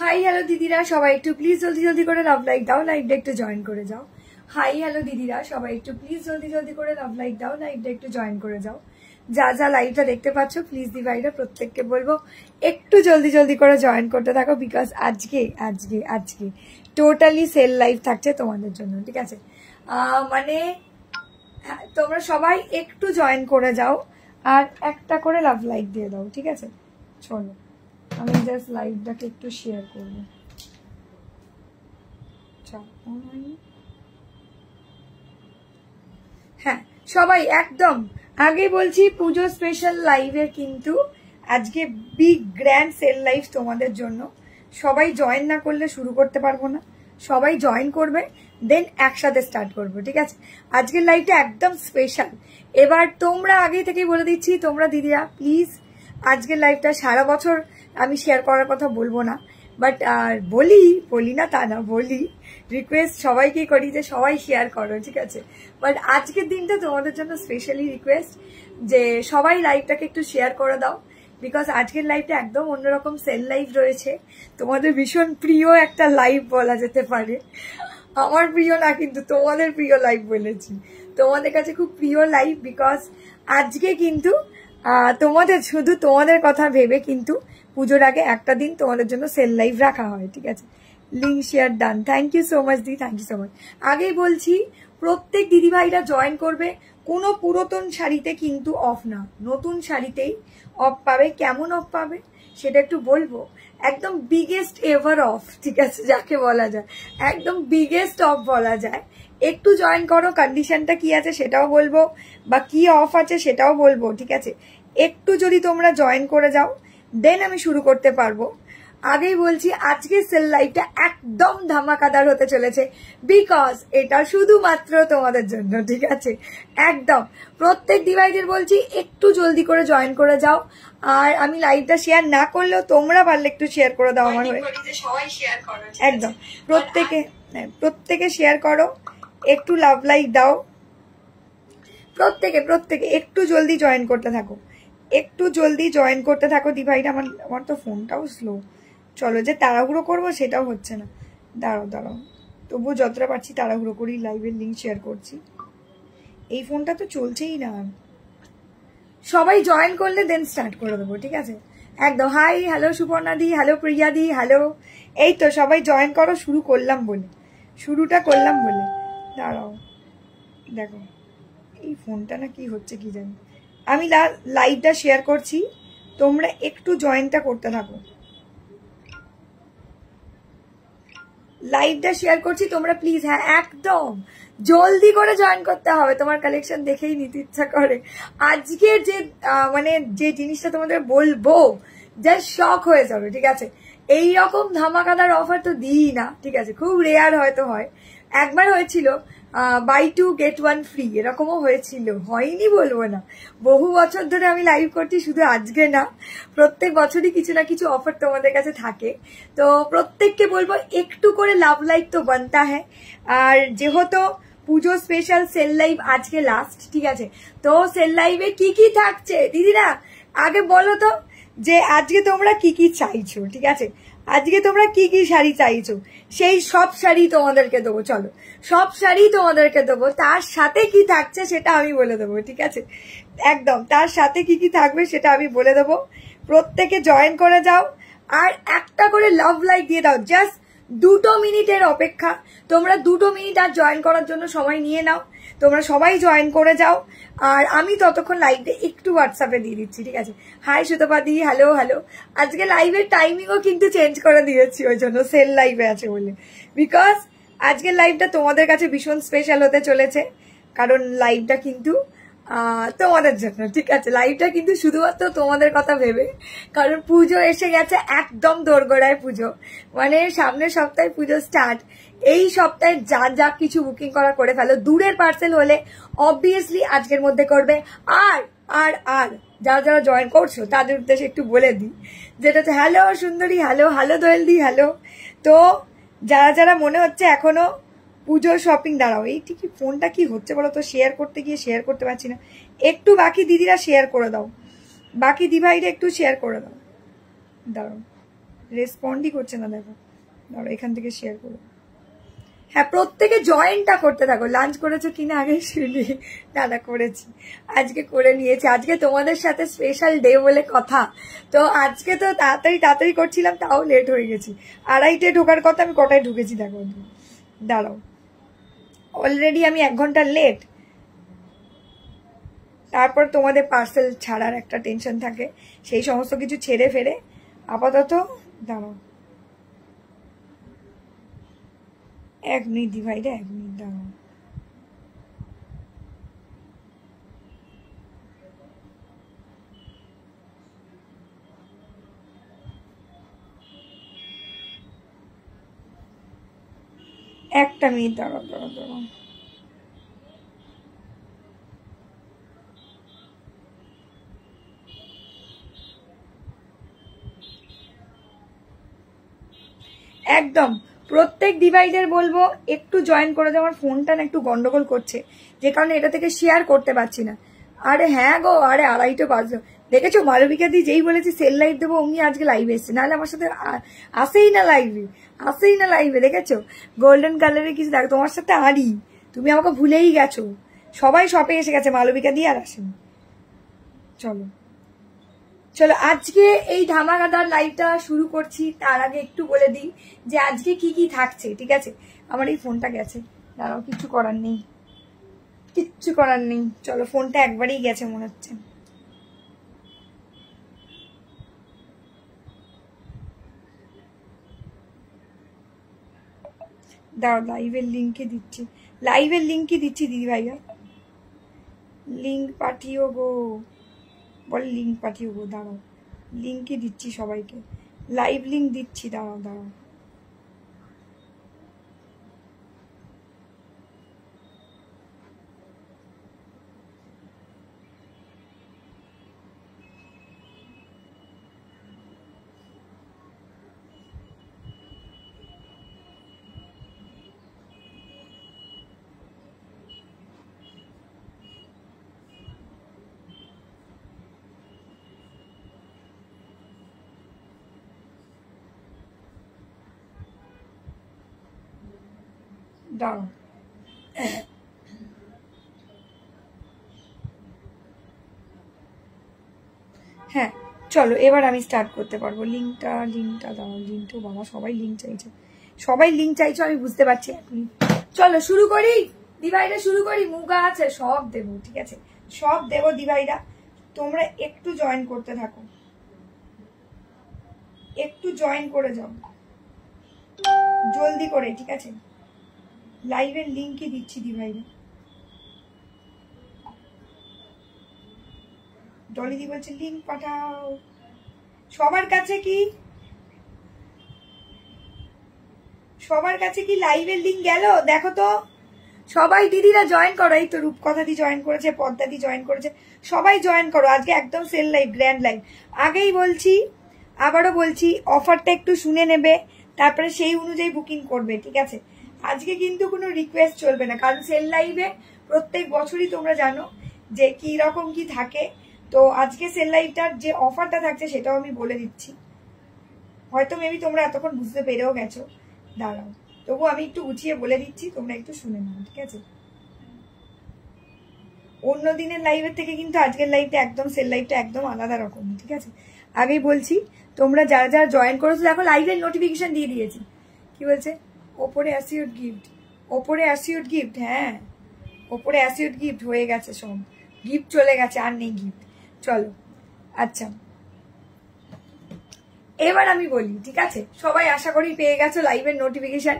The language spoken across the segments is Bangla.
হাই হ্যালো দিদিরা, সবাই একটু প্লিজ জলদি জলদি করে লাভ লাইক দাও, লাইভটা একটু জয়েন করে যাও। হাই হ্যালো দিদিরা, সবাই একটু প্লিজ জলদি জলদি করে লাভ লাইক দাও, লাইভটা একটু জয়েন করে যাও। যা যা লাইভটা দেখতে পাচ্ছ প্লিজ দিভাইরা প্রত্যেককে বলবো একটু জলদি জলদি করে জয়েন করতে থাকো, বিকজ আজকে আজকে আজকে টোটালি সেল লাইভ থাকছে তোমাদের জন্য, ঠিক আছে? মানে তোমরা সবাই একটু জয়েন করে যাও আর একটা করে লাভ লাইক দিয়ে দাও, ঠিক আছে? চলো আমি জাস্ট লাইভটাকে একটু শেয়ার করবো। হ্যাঁ সবাই একদম আগে বলছি, পুজো স্পেশাল লাইভে কিন্তু আজকে বিগ গ্র্যান্ড সেল লাইভ তোমাদের জন্য। সবাই জয়েন না করলে শুরু করতে পারবো না, সবাই জয়েন করবে দেন একসাথে স্টার্ট করবো, ঠিক আছে? আজকের লাইভটা একদম স্পেশাল। এবার তোমরা আগে থেকেই বলে দিচ্ছি, তোমরা দিদিরা প্লিজ আজকের লাইভটা সারা বছর আমি শেয়ার করার কথা বলবো না, বাট বলি না তা না, বলি রিকোয়েস্ট সবাইকে করি যে সবাই শেয়ার করো, ঠিক আছে? বাট আজকের দিনটা তোমাদের জন্য স্পেশালি রিকোয়েস্ট যে সবাই লাইভটাকে একটু শেয়ার করে দাও, বিকজ আজকের লাইভটা একদম অন্যরকম সেল লাইভ রয়েছে। তোমাদের ভীষণ প্রিয় একটা লাইভ বলা যেতে পারে, আমার প্রিয় না কিন্তু তোমাদের প্রিয় লাইভ বলেছি, তোমাদের কাছে খুব প্রিয় লাইভ, বিকজ আজকে কিন্তু তোমাদের শুধু তোমাদের কথা ভেবে কিন্তু পুজোর আগে একটা দিন তোমাদের জন্য সেল লাইভ রাখা হয়, ঠিক আছে? Link share done, thank you so much দি, থ্যাংক ইউ সো মাচ। আগেই বলছি প্রত্যেক দিদিভাইরা জয়েন করবে, কোনো পুরাতন শাড়িতে কিন্তু অফ না, নতুন শাড়িতেই অফ পাবে। কেমন অফ পাবে সেটা একটু বলবো, একদম বিগেস্ট এভার অফ, ঠিক আছে? যাকে বলা যায় একদম বিগেস্ট অফ বলা যায়। একটু জয়েন করো, কন্ডিশনটা কি আছে সেটাও বলবো, বা কি অফ আছে সেটাও বলবো, ঠিক আছে? একটু যদি তোমরা জয়েন করে যাও দেন আমি শুরু করতে পারবো। আগেই বলছি আজকের সেল লাইভটা একদম ধামাকাদার হতে চলেছে, বিকজ এটা শুধুমাত্র তোমাদের জন্য, ঠিক আছে? একদম প্রত্যেক ডিভাইসের বলছি একটু জলদি করে জয়েন করে যাও, আর আমি লাইভটা শেয়ার না করলেও তোমরা পারলে একটু শেয়ার করে দাও আমার হয়ে, একদম প্রত্যেকে শেয়ার করো, একটু লাভ লাইক দাও, প্রত্যেকে একটু জলদি জয়েন করতে থাকো, একটু জলদি জয়েন করতে থাকো দিভাইরা। আমার তো ফোনটাও স্লো, চলো যে তাড়াহুড়ো করবো সেটাও হচ্ছে না, দাঁড়াও তবুও যতটা পারছি তাড়াহুড়ো করি লাইভের লিঙ্ক শেয়ার করছি। এই ফোনটা তো চলছেই না। সবাই জয়েন করলে দেন স্টার্ট করে দেবো, ঠিক আছে? একদম হাই হ্যালো সুপর্ণা দি, হ্যালো প্রিয়া দি, হ্যালো। এই তো সবাই জয়েন করো, শুরুটা করলাম বলে দাঁড়াও, দেখো এই ফোনটা না কি হচ্ছে কি জানি। আমি লাইভটা শেয়ার করছি, তোমরা একটু জয়েনটা করতে থাকো, লাইভটা শেয়ার করছি তোমরা প্লিজ, হ্যাঁ একদম জলদি করে জয়েন করতে হবে, তোমার কালেকশন দেখেই নিতে ইচ্ছা করে। আজকে যে মানে যে জিনিসটা তোমাদের বলবো জাস্ট শক হয়ে যাবে, ঠিক আছে? এইরকম ধামাকাদার অফার তো দিই না, ঠিক আছে? খুব রেয়ার হয়তো হয়, একবার হয়েছিল বাই 2 get 1 ফ্রি, এরকমও হয়েছিল, হয়নি বলবো না। বহু বছর ধরে আমি লাইভ করছি, শুধু আজকে না, প্রত্যেক বছরই কিছু না কিছু অফার তোমাদের কাছে থাকে। তো প্রত্যেককে বলবো একটু করে লাভ লাইক তো বানতা হ্যাঁ। আর যেহেতু পুজো স্পেশাল সেল লাইভ আজকে লাস্ট, ঠিক আছে? তো সেল লাইভে কি কি থাকছে দিদিরা আগে বলো তো, যে আজকে তোমরা কি কি চাইছো, ঠিক আছে? আজকে তোমরা কি কি শাড়ি চাইছো, সেই সব শাড়ি তোমাদেরকে দেবো, চলো সব শাড়ি তোমাদেরকে দেবো। তার সাথে কি থাকছে সেটা আমি বলে দেবো, ঠিক আছে? একদম তার সাথে কি কি থাকবে সেটা আমি বলে দেবো। প্রত্যেকে জয়েন করে যাও আর একটা করে লাভ লাইক দিয়ে দাও, জাস্ট 2 মিনিটের অপেক্ষা, তোমরা 2 মিনিট আর জয়েন করার জন্য সময় নিয়ে নাও, তোমরা সবাই জয়েন করে যাও। আর আমি ততক্ষণ লাইভে একটু হোয়াটসঅ্যাপে দিয়ে দিচ্ছি, ঠিক আছে? হাই সুতপাদি, হ্যালো হ্যালো। আজকে লাইভের টাইমিংও কিন্তু চেঞ্জ করে দিয়েছি, ওই জন্য সেল লাইভে আছে বলে, বিকজ আজকের লাইভটা তোমাদের কাছে ভীষণ স্পেশাল হতে চলেছে, কারণ লাইভটা কিন্তু তোমাদের জন্য, ঠিক আছে? লাইভটা কিন্তু শুধুমাত্র তোমাদের কথা ভেবে, কারণ পুজো এসে গেছে, একদম দোরগোড়ায় পুজো, মানে সামনের সপ্তাহে পুজো স্টার্ট। এই সপ্তাহে যা যা কিছু বুকিং করা করে ফেলো, দূরের পার্সেল হলে অবভিয়াসলি আজকের মধ্যে করবে। আর আর আর যারা যারা জয়েন করছো তাদের উদ্দেশ্যে একটু বলে দিই, যেটা হচ্ছে হ্যালো সুন্দরী, হ্যালো দোয়েলদি, হ্যালো। তো যারা যারা মনে হচ্ছে এখনো পুজোর শপিং, দাঁড়াও এই ঠিকই ফোনটা কি হচ্ছে বলো তো, শেয়ার করতে গিয়ে শেয়ার করতে পারছি না। একটু বাকি দিদিরা শেয়ার করে দাও, বাকি দিভাইরা একটু শেয়ার করে দাও, দাঁড়াও রেসপন্ডই করছে না, দেখো ধরো এখান থেকে শেয়ার করো। হ্যাঁ প্রত্যেকে জয়েনটা করতে থাকো। লাঞ্চ করেছো কিনা আগে শুনি। দাদা করেছি, আজকে করে নিয়েছি। আজকে তোমাদের সাথে স্পেশাল ডে বলে কথা, তো আজকে তো তাড়াতাড়ি করছিলাম, তাও লেট হয়ে গেছি। 2:30 ঢোকার কথা, আমি কটায় ঢুকেছি দেখো। দাঁড়াও, অলরেডি আমি 1 ঘন্টা লেট। তারপর তোমাদের পার্সেল ছাড়ার একটা টেনশন থাকে, সেই সমস্ত কিছু ছেড়ে ফেরে আপাতত দাঁড়াও 1 মিনিট ডিভাইডে 1 মিনিট দাঁড়াও। একটা মিনিট দাঁড়াও দাঁড়াও দাঁড়াও। একদম প্রত্যেক ডিভাইডের বলবো একটু জয়েন করে দেওয়ার। ফোনটা না একটু গন্ডগোল করছে, যে কারণে এটা থেকে শেয়ার করতে পারছি না। আরে হ্যাঁ গো, আরে 2:30 বাজলো। দেখেছো মালবিকা দি যেই বলেছি সেল লাইভ দেবো অমনি আজকে লাইভে এসছে, নাহলে আমার সাথে আসেই না লাইভে। দেখেছো গোল্ডেন কালারের কিছু দেখ, তোমার সাথে আরই তুমি আমাকে ভুলেই গেছো। সবাই শপে এসে গেছে, মালবিকা দি আর আসেনি। চলো চলো আজকে এই ধামাকাদার লাইভটা শুরু করছি। তার আগে একটু বলে দিই যে আজকে কি কি থাকছে, ঠিক আছে। আমার এই ফোনটা গেছে, দাঁড়াও, কিচ্ছু করার নেই। চলো, ফোনটা একবারই গেছে মনে হচ্ছে। দাঁড়াও লাইভের লিঙ্কে দিচ্ছি দিদি ভাইয়া। লিঙ্ক পাঠিও গো, বলে লিঙ্ক পাঠিও গো। দাঁড়াও লিঙ্কই দিচ্ছি সবাইকে, লাইভ লিঙ্ক দিচ্ছি। দাঁড়াও দাঁড়াও। হ্যাঁ চলো এবার আমি স্টার্ট করতে পারবো। লিঙ্কটা দাও, লিঙ্কটা বাবা সবাই লিঙ্ক চাইছো, আমি বুঝতে পারছি। চলো শুরু করি, দিভাইরা শুরু করি। মুগা আছে, সব দেবো, ঠিক আছে, সব দেবো দিভাইরা। তোমরা একটু জয়েন করতে থাকো, একটু জয়েন করে যাও জলদি করে, ঠিক আছে। লাইভের লিঙ্কই দিচ্ছি দিভাইরা। ডলিদি বলছে লিঙ্ক পাঠাও। সবার কাছে কি লাইভের লিঙ্ক গেল? দেখো তো সবাই দিদিরা জয়েন করো। এই তো রূপকথা দি জয়েন করেছে, পদ্মা দি জয়েন করেছে, সবাই জয়েন করো। আজকে একদম সেল লাইভ, গ্র্যান্ড লাইভ। আগেই বলছি, আবারও বলছি, অফারটা একটু শুনে নেবে, তারপরে সেই অনুযায়ী বুকিং করবে, ঠিক আছে। আজকে কিন্তু কোনো রিকোয়েস্ট চলবে না, কারণ সেল লাইভে প্রত্যেক বছরই তোমরা জানো যে কি রকম কি থাকে। তো আজকে সেল লাইভটার যে অফারটা থাকছে সেটাও আমি বলে দিচ্ছি। হয়তো মেবি তোমরা এতক্ষণ বুঝতে পেরেও গেছো, দাঁড়াও তবু আমি একটু গুছিয়ে বলে দিচ্ছি, তোমরা একটু শুনে নাও, ঠিক আছে। অন্য দিনের লাইভের থেকে কিন্তু আজকের লাইভটা একদম সেল লাইভটা একদম আলাদা রকম, ঠিক আছে। আগেই বলছি, তোমরা যারা যারা জয়েন করেছো দেখো লাইভের নোটিফিকেশন দিয়ে দিয়েছি। কি বলছে? ওপরে অ্যাসিউড গিফট, হ্যাঁ ওপরে অ্যাসিউড গিফট হয়ে গেছে, সব গিফট চলে গেছে, আর নেই গিফট। চলো আচ্ছা এবার আমি বলি, ঠিক আছে। সবাই আশা করি পেয়ে গেছো লাইভের নোটিফিকেশন।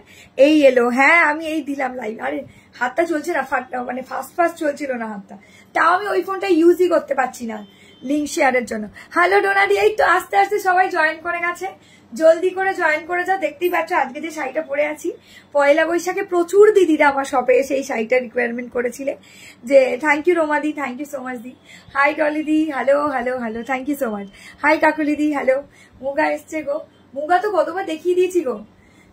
এই এলো, হ্যাঁ আমি এই দিলাম লাইভ। আরে হাতটা চলছে না, মানে ফাস্ট চলছিল না হাতটা, তাও আমি ওই ফোনটা ইউজই করতে পারছি না লিঙ্ক শেয়ারের জন্য। হ্যালো ডোনাদি, এই তো আস্তে আস্তে সবাই জয়েন করে গেছে, জলদি করে জয়েন করে যাও। দেখতেই পাচ্ছ আজকে যে শাড়িটা পরে আছি, পয়লা বৈশাখে প্রচুর দিদিরা আমার শপে এসে এই শাড়িটা রিকোয়ারমেন্ট করেছিলে। যে থ্যাংক ইউ রোমা দি, থ্যাংক ইউ সো মাচ দি। হাই ডলি দি, hello, thank you so much. Hi Kakuli দি, হ্যালো। মুগা এসছে গো, মুগা তো কতবার দেখিয়ে দিয়েছি গো।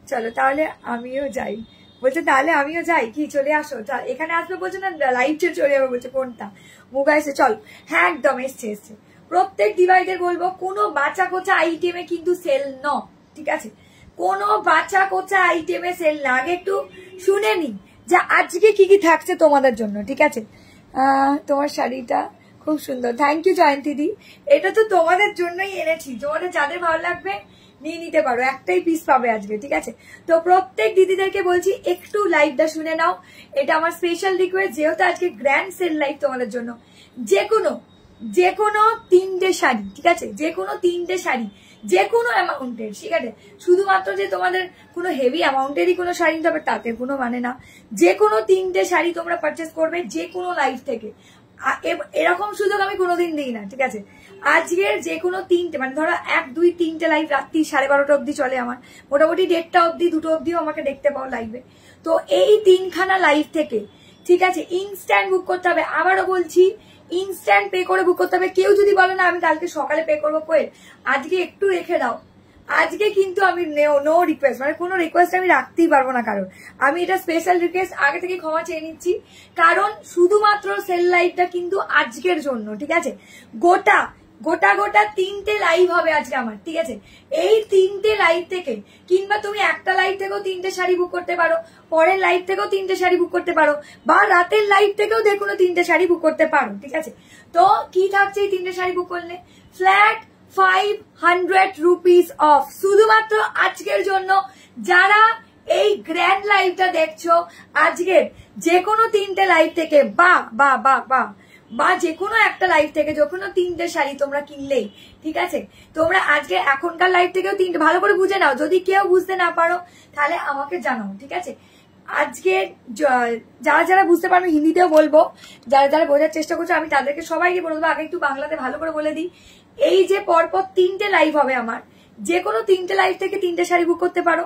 চলো তাহলে আমিও যাই, বলছে তাহলে আমিও যাই, কি চলে আসো এখানে আসবে বলছে না, লাইভ চলে যাবে বলছে। কোনটা? মুগা এসে, চল। হ্যাঁ একদম এসছে। প্রত্যেক ডিভাইডের বলবো কোনো বাঁচা কোচা আইটেমে কিন্তু সেল ন, ঠিক আছে, কোনো বাচ্চা কোচা আইটেমে সেল না। আগে একটু শুনে নি যে আজকে কি কি থাকছে তোমাদের জন্য, ঠিক আছে। তোমার শাড়িটা খুব সুন্দর, থ্যাংক ইউ জয়ন্তী দি। এটা তো তোমাদের জন্যই এনেছি, তোমাদের যাদের ভালো লাগবে নিয়ে নিতে পারো, একটাই পিস পাবে আজকে, ঠিক আছে। তো প্রত্যেক দিদিদেরকে বলছি একটু লাইভটা শুনে নাও, এটা আমার স্পেশাল রিকোয়েস্ট, যেহেতু আজকে গ্র্যান্ড সেল লাইভ তোমাদের জন্য। যে কোনো 3টে শাড়ি, ঠিক আছে, যে কোনো 3টে শাড়ি, যে কোনো অ্যামাউন্টের, ঠিক আছে। শুধুমাত্র যে তোমাদের কোনো হেভি অ্যামাউন্টেরই কোনো শাড়ি নিতে হবে তাতে কোনো মানে না। যে কোনো 3টে শাড়ি তোমরা পারচেস করবে যে কোনো লাইভ থেকে। এরকম সুযোগ আমি কোনোদিন দিই না, ঠিক আছে। আজকের যে কোনো 3টে, মানে ধরো 1, 2, 3টে লাইভ রাত্রি 12:30 অব্দি চলে আমার, মোটামুটি 1:30 অব্দি 2 অব্দিও আমাকে দেখতে পাও লাইভে। তো এই 3খানা লাইভ থেকে, ঠিক আছে, ইনস্ট্যান্ট বুক করতে হবে। আবারও বলছি, ইনস্ট্যান্ট পে করে বুক করতে হবে। কেউ যদি বলে না আমি কালকে সকালে পে করবো, কোয়েল আজকে একটু রেখে দাও, আজকে কিন্তু আমি নো রিকোয়েস্ট, মানে কোনো রিকোয়েস্ট আমি রাখতেই পারবো না কারণ আমি এটা স্পেশাল রিকোয়েস্ট আগে থেকে ক্ষমা চেয়ে নিচ্ছি, কারণ শুধুমাত্র সেল লাইভটা কিন্তু আজকের জন্য, ঠিক আছে। গোটা 3টে লাইভ হবে আজকে আমার, ঠিক আছে। এই 3টে লাইভ থেকে, কিংবা তুমি একটা লাইভ থেকেও 3টে শাড়ি বুক করতে পারো, পরের লাইভ থেকেও 3টে শাড়ি বুক করতে পারো, বা রাতের লাইভ থেকেও দেখুন 3টে শাড়ি বুক করতে পারো, ঠিক আছে। তো কি থাকছে এই 3টে শাড়ি বুক করলে? ফ্ল্যাট 500 রুপিস অফ, শুধুমাত্র আজকের জন্য। যারা এই গ্র্যান্ড লাইভটা দেখছো আজকের যে কোনো 3টে লাইভ থেকে, বা যে কোনো একটা লাইভ থেকে যে কোনো 3টে শাড়ি তোমরা কিনলেই, ঠিক আছে, তোমরা আজকে এখনকার লাইভ থেকেও 3টে, ভালো করে বুঝে নাও, যদি কেউ বুঝতে না পারো তাহলে আমাকে জানাও, ঠিক আছে। আজকে যারা বুঝতে পারবে হিন্দিতেও বলবো, যারা বোঝার চেষ্টা করছো আমি তাদেরকে সবাইকে বলে দেবো। আগে একটু বাংলাতে ভালো করে বলে দিই, এই যে পরপর 3টে লাইভ হবে আমার, যে কোনো 3টে লাইভ থেকে 3টে শাড়ি বুক করতে পারো,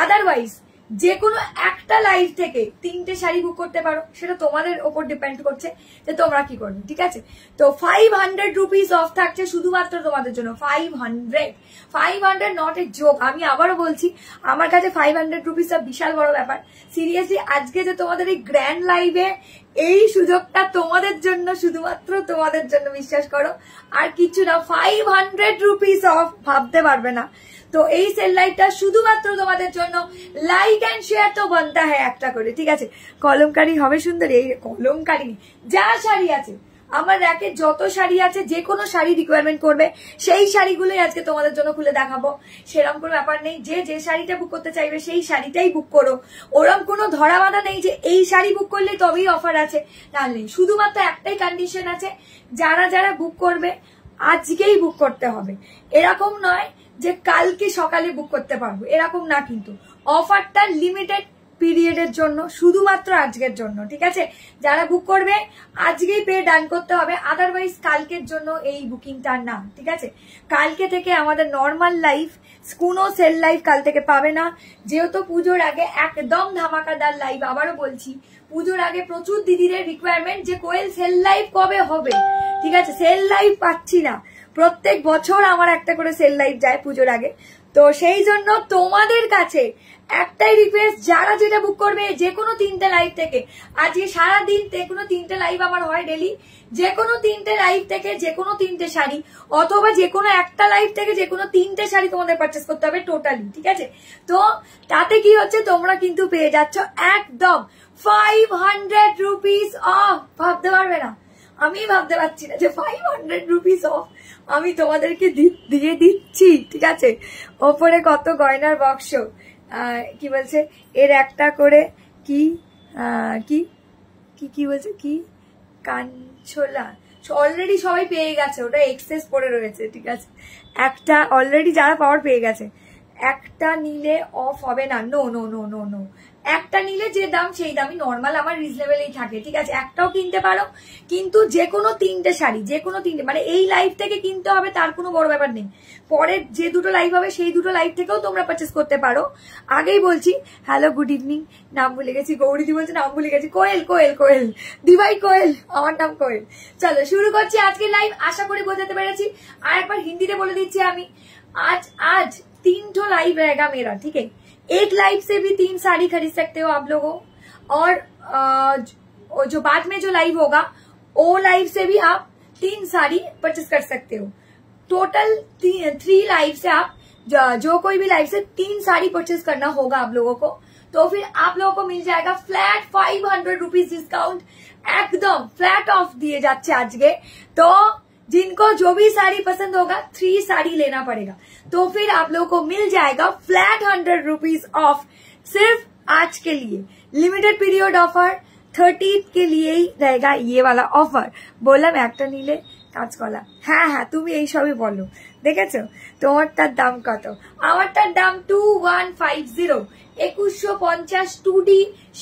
আদারওয়াইজ যে কোনো একটা লাইভ থেকে 3টে শাড়ি বুক করতে পারো, সেটা তোমাদের ওপর ডিপেন্ড করছে যে তোমরা কি করবে, ঠিক আছে। তো 500 রুপিস অফ থাকছে শুধুমাত্র তোমাদের জন্য। 500 নট এ জোক। আমি আবারও বলছি, আমার কাছে 500 রুপিস বিশাল বড় ব্যাপার। সিরিয়াসলি আজকে যে তোমাদের এই গ্র্যান্ড লাইভে এই সুযোগটা তোমাদের জন্য, শুধুমাত্র তোমাদের জন্য, বিশ্বাস করো আর কিছু না। 500 রুপিস অফ, ভাবতে পারবে না। তো এই সেল লাইভটা শুধুমাত্র তোমাদের জন্য। লাইক এন্ড শেয়ার তো বনতা হ্যাঁ একটা করে, ঠিক আছে। কলমকারি হবে সুন্দরী, এই কলমকারি যা শাড়ি আছে আমার র্যাকে, যত শাড়ি আছে, যে কোনো শাড়ি রিকোয়ারমেন্ট করবে সেই শাড়িগুলোই আজকে তোমাদের জন্য খুলে দেখাবো। সেরকম কোনো ব্যাপার নেই, যে শাড়িটা বুক করতে চাইবে সেই শাড়িটাই বুক করো। ওরম কোনো ধরা বাঁধা নেই যে এই শাড়ি বুক করলে তবেই অফার আছে, না নেই। শুধুমাত্র একটাই কন্ডিশন আছে, যারা বুক করবে আজকেই বুক করতে হবে। এরকম নয় যে কালকে সকালে বুক করতে পারবো, এরকম না, কিন্তু অফারটা লিমিটেড পিরিয়ডের জন্য, শুধুমাত্র আজকের জন্য, ঠিক আছে। যারা বুক করবে আজকেই পে ডান করতে হবে, আদারওয়াইজ কালকের জন্য এই বুকিংটা না, ঠিক আছে। কালকে থেকে আমাদের নর্মাল লাইফ, কোনো সেল লাইভ কাল থেকে পাবে না, যেহেতু পুজোর আগে একদম ধামাকাদার লাইভ। আবারও বলছি, পুজোর আগে প্রচুর দিদিদের রিকোয়ারমেন্ট যে কোয়েল সেল লাইভ কবে হবে, ঠিক আছে। সেল লাইভ পাচ্ছি না, প্রত্যেক বছর আমার একটা করে সেল লাইভ যায় পুজোর আগে। তো সেই জন্য তোমাদের কাছে একটাই রিকোয়েস্ট, যারা যেটা বুক করবে যে কোনো 3টে লাইভ থেকে, আজকে সারাদিন যে কোনো 3টে লাইভ আমার হয় ডেলি, যে কোনো 3টে লাইভ থেকে যে কোনো 3টে শাড়ি, অথবা যে কোনো একটা লাইভ থেকে যে কোনো 3টে শাড়ি তোমাদের পারচেস করতে হবে টোটালি, ঠিক আছে। তো তাতে কি হচ্ছে, তোমরা কিন্তু পেয়ে যাচ্ছ একদম 500 রুপিস অফ। ভাবতে পারবে না, আমি ভাবতে পারছি না যে 500 রুপিস অফ আমি তোমাদেরকে দিয়ে দিচ্ছি, ঠিক আছে। ওপরে কত গয়নার বাক্স, কি বলছে, এর একটা করে কি কি বলছে, কি কানছোলা অলরেডি সবাই পেয়ে গেছে, ওটা এক্সেস পড়ে রয়েছে, ঠিক আছে। একটা অলরেডি যারা পাওয়ার পেয়ে গেছে, একটা নিলে অফ হবে না, no no no no no. একটা নিলে যে দাম সেই দামই নর্মাল আমার রিজনেবলই থাকে, ঠিক আছে। একটাও কিনতে পারো, কিন্তু যে কোনো 3টে শাড়ি, যে কোনো 3টে, মানে এই লাইভ থেকে কিনতে হবে তার কোনো বড় ব্যাপার নেই। পরের যে দুটো লাইভ হবে সেই দুটো লাইভ থেকেও তোমরা পারচেস করতে পারো। আগেই বলছি, হ্যালো গুড ইভিনিং, নাম ভুলে গেছি, গৌরীদি বলছে নাম ভুলে গেছি, কোয়েল দিভাই কোয়েল, আমার নাম কোয়েল। চলো শুরু করছি আজকে লাইভ, আশা করি বোঝাতে পেরেছি। আর একবার হিন্দিতে বলে দিচ্ছি আমি, आज 3 लाइव रहेगा मेरा, ठीक है। एक लाइव से भी 3 साड़ी खरीद सकते हो आप लोगों, और जो बाद में जो लाइव होगा वो लाइव से भी आप 3 साड़ी परचेस कर सकते हो। टोटल 3 लाइव से आप जो कोई भी लाइव से 3 साड़ी परचेज करना होगा आप लोगों को, तो फिर आप लोगों को मिल जाएगा फ्लैट 500 रुपीज डिस्काउंट, एकदम फ्लैट ऑफ दिए जाচ্ছে आज के। तो जिनको जो भी साड़ी पसंद होगा 3 साड़ी लेना पड़ेगा, तो फिर आप लोगों को मिल जाएगा फ्लैट 100 रुपीज ऑफ, सिर्फ आज के लिए लिमिटेड पीरियड ऑफर, 30 के लिए ही रहेगा ये वाला ऑफर। बोलলাম একটা নিলে কাঁচকলা, হ্যাঁ হ্যাঁ তুমি এই সবই বলো, দেখেছো তোমারটার দাম কত? আমারটার দাম 2150, 2150 2D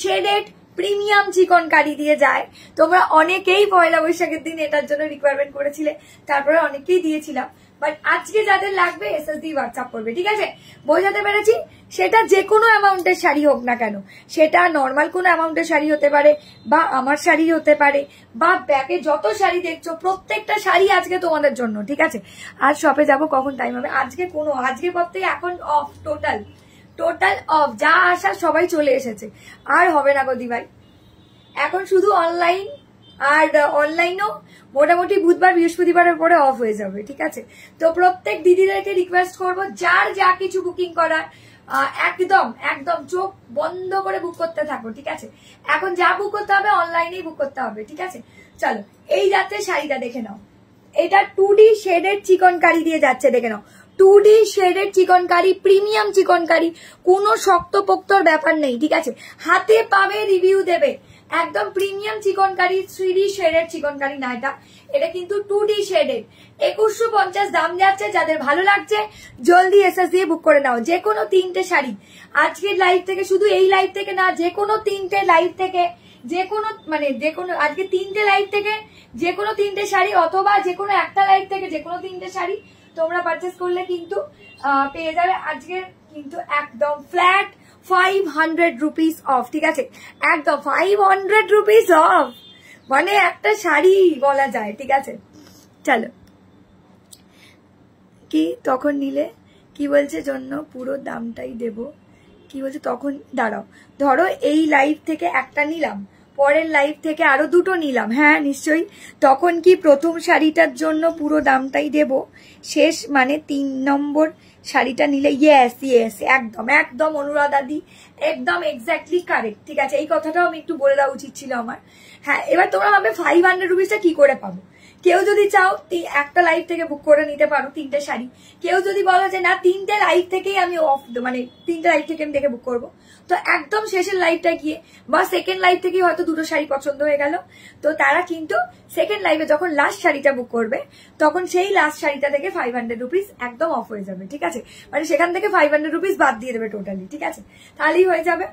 শেডেড প্রিমিয়াম চিকনকারি দিয়ে যায়। তোমরা অনেকেই পয়লা বৈশাখের দিন এটার জন্য রিকোয়ারমেন্ট করেছিলে, তারপরে অনেকেই দিয়েছিলাম, বাট আজকে যাদের লাগবে এসএসডি হোয়াটসঅ্যাপ করবে, ঠিক আছে? বোঝাতে পেরেছি? সেটা যে কোনো অ্যামাউন্টের শাড়ি হোক না কেন, সেটা নর্মাল কোনো অ্যামাউন্টের শাড়ি হতে পারে, বা আমার শাড়ি হতে পারে, বা ব্যাগে যত শাড়ি দেখছো প্রত্যেকটা শাড়ি আজকে তোমাদের জন্য, ঠিক আছে? আজ শপে যাব কখন টাইম হবে, আজকে পর থেকে এখন অফ, টোটাল অফ, যা আসা সবাই চলে এসেছে, আর হবে না গো দি ভাই। এখন শুধু অনলাইন, আর অনলাইনও মোটামুটি বুধবার বৃহস্পতিবারের পরে অফ হয়ে যাবে, ঠিক আছে? তো প্রত্যেক দিদিদেরকে রিকোয়েস্ট করবো যার যা কিছু বুকিং করার একদম একদম চোখ বন্ধ করে বুক করতে থাকো, ঠিক আছে? এখন যা বুক করতে হবে অনলাইনেই বুক করতে হবে, ঠিক আছে? চলো, এই যাচ্ছে শাড়িটা দেখে নাও, এটা 2D শেডেড চিকনকারি দিয়ে যাচ্ছে, দেখে নাও 2D shaded chikankari, premium chikankari, কোনো শক্তপোক্তর ব্যাপার নেই, ঠিক আছে? হাতে পাবে, রিভিউ দেবে, একদম premium chikankari, 3D shaded chikankari না, এটা কিন্তু 2D শেডেড। 2150 দাম যাচ্ছে, যাদের ভালো লাগছে জলদি এসএস দিয়ে বুক করে নাও। যে কোনো 3টে শাড়ি আজকের লাইভ থেকে, শুধু এই লাইভ থেকে না, যে কোনো 3টে লাইভ থেকে, যে কোনো আজকে 3টে লাইভ থেকে যে কোনো 3টে শাড়ি, অথবা যে কোনো একটা লাইভ থেকে যে কোনো 3টে শাড়ি তোমরা পারচেস করলে কিন্তু পেয়ে যাবে আজকে কিন্তু একদম ফ্ল্যাট 500 রুপিস অফ, ঠিক আছে? একদম 500 রুপিস অফ, মানে একটা শাড়ি বলা যায়, ঠিক আছে? চলো, কি তখন নিলে কি বলছে জন্য পুরো দামটাই দেব, কি বলছে তখন? দাঁড়াও, ধরো এই লাইভ থেকে একটা নিলাম, পরের লাইভ থেকে আরো 2টো নিলাম, হ্যাঁ নিশ্চয়ই, তখন কি প্রথম শাড়িটার জন্য পুরো দামটাই দেব, শেষ মানে 3 নম্বর শাড়িটা নিলে, ইয়েস ইয়েস, একদম একদম অনুরাধা দি, একদম এক্স্যাক্টলি কারেক্ট, ঠিক আছে? এই কথাটাও আমি একটু বলে দেওয়া উচিত ছিল আমার। হ্যাঁ, এবার তোমরা ভাবে 500 রুপিসটা কি করে পাবো? কেউ যদি চাও একটা লাইভ থেকে বুক করে নিতে পারো 3টে শাড়ি, কেউ যদি বলো যে না 3টে লাইভ থেকেই আমি অফ, মানে 3টে লাইভ থেকে আমি দেখে বুক করবো, তো একদম শেষের লাইভটা গিয়ে বা সেকেন্ড লাইভ থেকেই হয়তো 2টো শাড়ি পছন্দ হয়ে গেল, তো তারা কিন্তু সেকেন্ড লাইভে যখন লাস্ট শাড়িটা বুক করবে তখন সেই লাস্ট শাড়িটা থেকে 500 রুপিস একদম অফ হয়ে যাবে, ঠিক আছে? মানে সেখান থেকে 500 রুপিস বাদ দিয়ে দেবে টোটালি, ঠিক আছে? তাহলেই হয়ে যাবে।